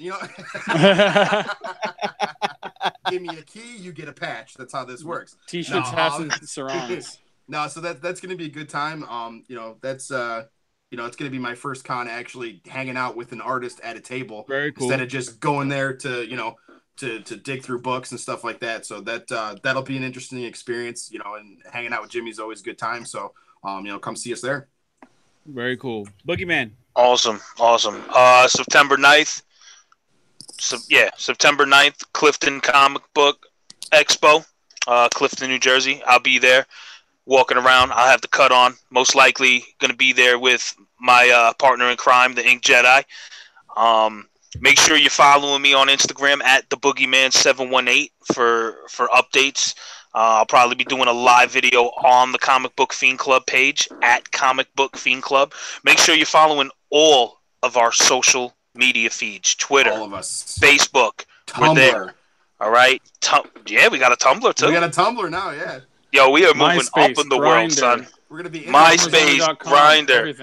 Give me a key, you get a patch. That's how this works.
T-shirts, hats, and surrounds.
No, so that's gonna be a good time. That's it's gonna be my first con actually hanging out with an artist at a table.
Very cool.
Instead of just going there to to dig through books and stuff like that. So that'll be an interesting experience. And hanging out with Jimmy's always a good time. So come see us there.
Very cool. Boogeyman.
Awesome. September 9th. September 9th, Clifton Comic Book Expo, Clifton, New Jersey. I'll be there walking around. I'll have the cut on. Most likely going to be there with my partner in crime, the Ink Jedi. Make sure you're following me on Instagram at the Boogeyman718 for updates. I'll probably be doing a live video on the Comic Book Fiend Club page at Comic Book Fiend Club. Make sure you're following all of our social media feeds, Twitter,
all of us,
Facebook,
Tumblr.
We're there. All right. We got a Tumblr too.
We got a Tumblr now, yeah.
Yo, we are moving
MySpace,
up in the
Grindr.
world, son.
We're gonna be
MySpace, Grindr.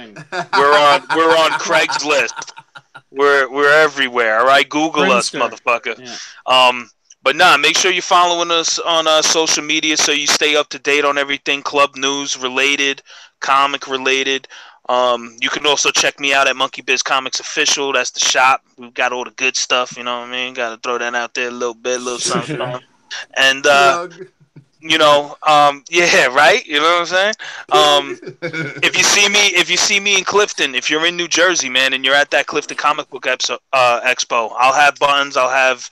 We're on Craigslist. We're everywhere. All right, Google us, motherfucker.
Yeah.
But make sure you're following us on social media so you stay up to date on everything club news related, comic related. You can also check me out at Monkey Biz Comics Official. That's the shop. We've got all the good stuff. You know what I mean? Got to throw that out there a little bit, a little something. And yeah, right. You know what I'm saying? If you see me in Clifton, if you're in New Jersey, man, and you're at that Clifton Comic Book Expo, I'll have buttons. I'll have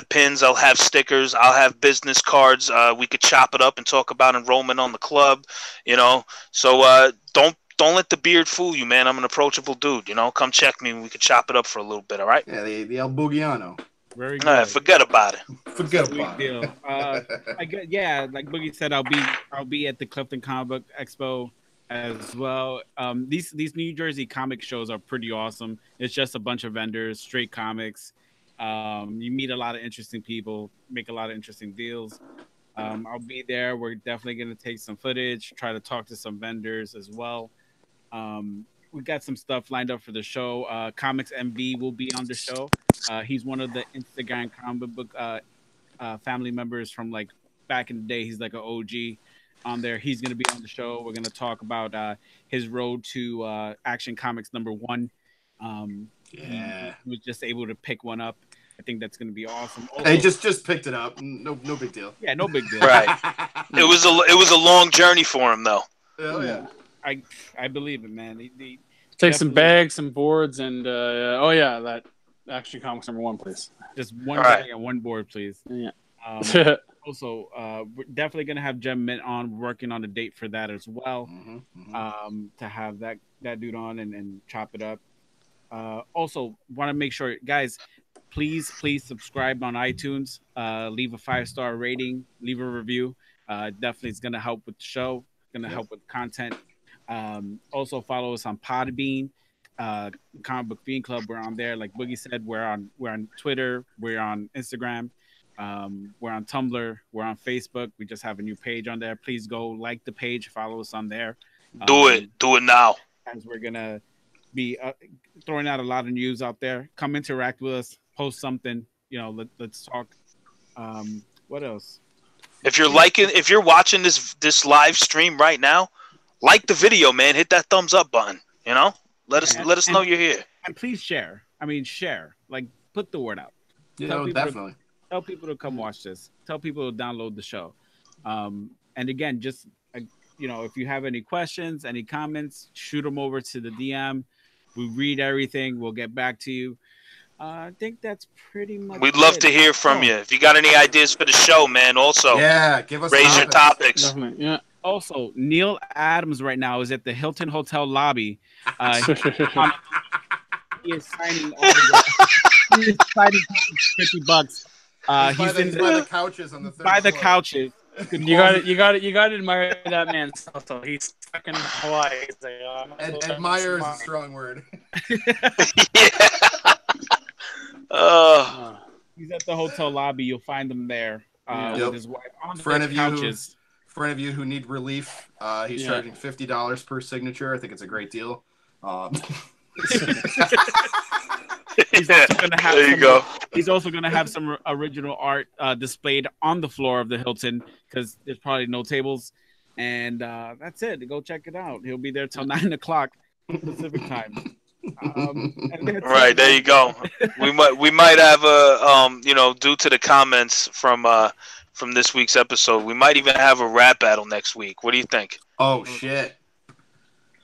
pins. I'll have stickers. I'll have business cards. We could chop it up and talk about enrollment on the club. So don't let the beard fool you, man. I'm an approachable dude. Come check me and we could chop it up for a little bit. All right?
Yeah, the El Boogiano.
Very good.
Forget about it.
Forget about
deal. Like Boogie said, I'll be at the Clifton Comic Book Expo as well. These New Jersey comic shows are pretty awesome. It's just a bunch of vendors, straight comics. You meet a lot of interesting people, make a lot of interesting deals. I'll be there. We're definitely going to take some footage, try to talk to some vendors as well. We got some stuff lined up for the show. Comics MV will be on the show. He's one of the Instagram comic book family members from like back in the day. He's like an OG on there. He's going to be on the show. We're going to talk about his road to Action Comics #1. He was just able to pick one up. I think that's going to be awesome. Also,
he just picked it up. No big deal.
Yeah, no big deal.
Right. It was a long journey for him though.
Oh yeah.
I believe it, man.
Take some bags, some boards, and that Action Comics #1, please.
Just one bag and one board, please.
Yeah.
Also, we're definitely gonna have Jem Mint on, working on a date for that as well. To have that dude on and chop it up. Also, want to make sure, guys, please subscribe on iTunes. Leave a 5-star rating. Leave a review. Definitely, it's gonna help with the show. Gonna help with content. Also follow us on Podbean, Comic Book Fiend Club. We're on there. Like Boogie said, we're on Twitter, we're on Instagram, we're on Tumblr, we're on Facebook. We just have a new page on there. Please go like the page, follow us on there.
Do it now.
As we're gonna be throwing out a lot of news out there. Come interact with us, post something. Let's talk. What else?
If you're watching this live stream right now, like the video, man. Hit that thumbs up button. Let us know you're here.
And please share. Share. Like, put the word out.
Definitely.
Tell people to come watch this. Tell people to download the show. And again, just if you have any questions, any comments, shoot them over to the DM. We read everything. We'll get back to you. I think that's pretty much.
We'd love to hear from you. If you got any ideas for the show, man. Also,
give us
raise your topics.
Definitely. Yeah.
Also, Neil Adams right now is at the Hilton Hotel lobby. He is signing all he is signing $50. He's
by the couches on the third
by the
floor.
Couches.
You got to admire that man's hustle. He's fucking Hawaii. He's like,
admire is a strong word.
He's at the hotel lobby. You'll find him there with his wife on the couches.
For any of you who need relief, he's charging $50 per signature. I think it's a great deal.
He's also gonna have
there you go.
He's also going to have some original art displayed on the floor of the Hilton because there's probably no tables. And that's it. Go check it out. He'll be there till 9 o'clock Pacific time.
Right, there you go. We might have a due to the comments from this week's episode, we might even have a rap battle next week. What do you think?
Oh shit.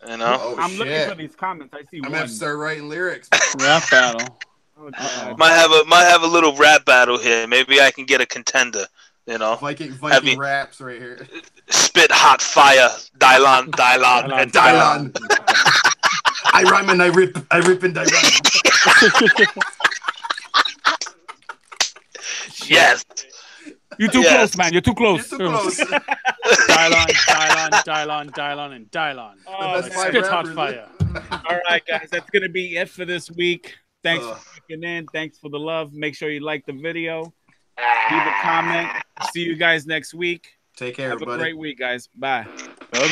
You know?
I'm looking for these comments. I see
I'm
one.
gonna have to start writing lyrics.
Rap battle.
Might have a little rap battle here. Maybe I can get a contender. You know,
Viking raps right here.
Spit hot fire, Dylon.
I rhyme and I rip and I rhyme.
Yes.
You're too close, man. You're too close.
You're too close.
Dylon, and Dylon. Spit hot fire.
All right, guys. That's going to be it for this week. Thanks for checking in. Thanks for the love. Make sure you like the video. Leave a comment. See you guys next week.
Take care, everybody.
Have a great week, guys. Bye.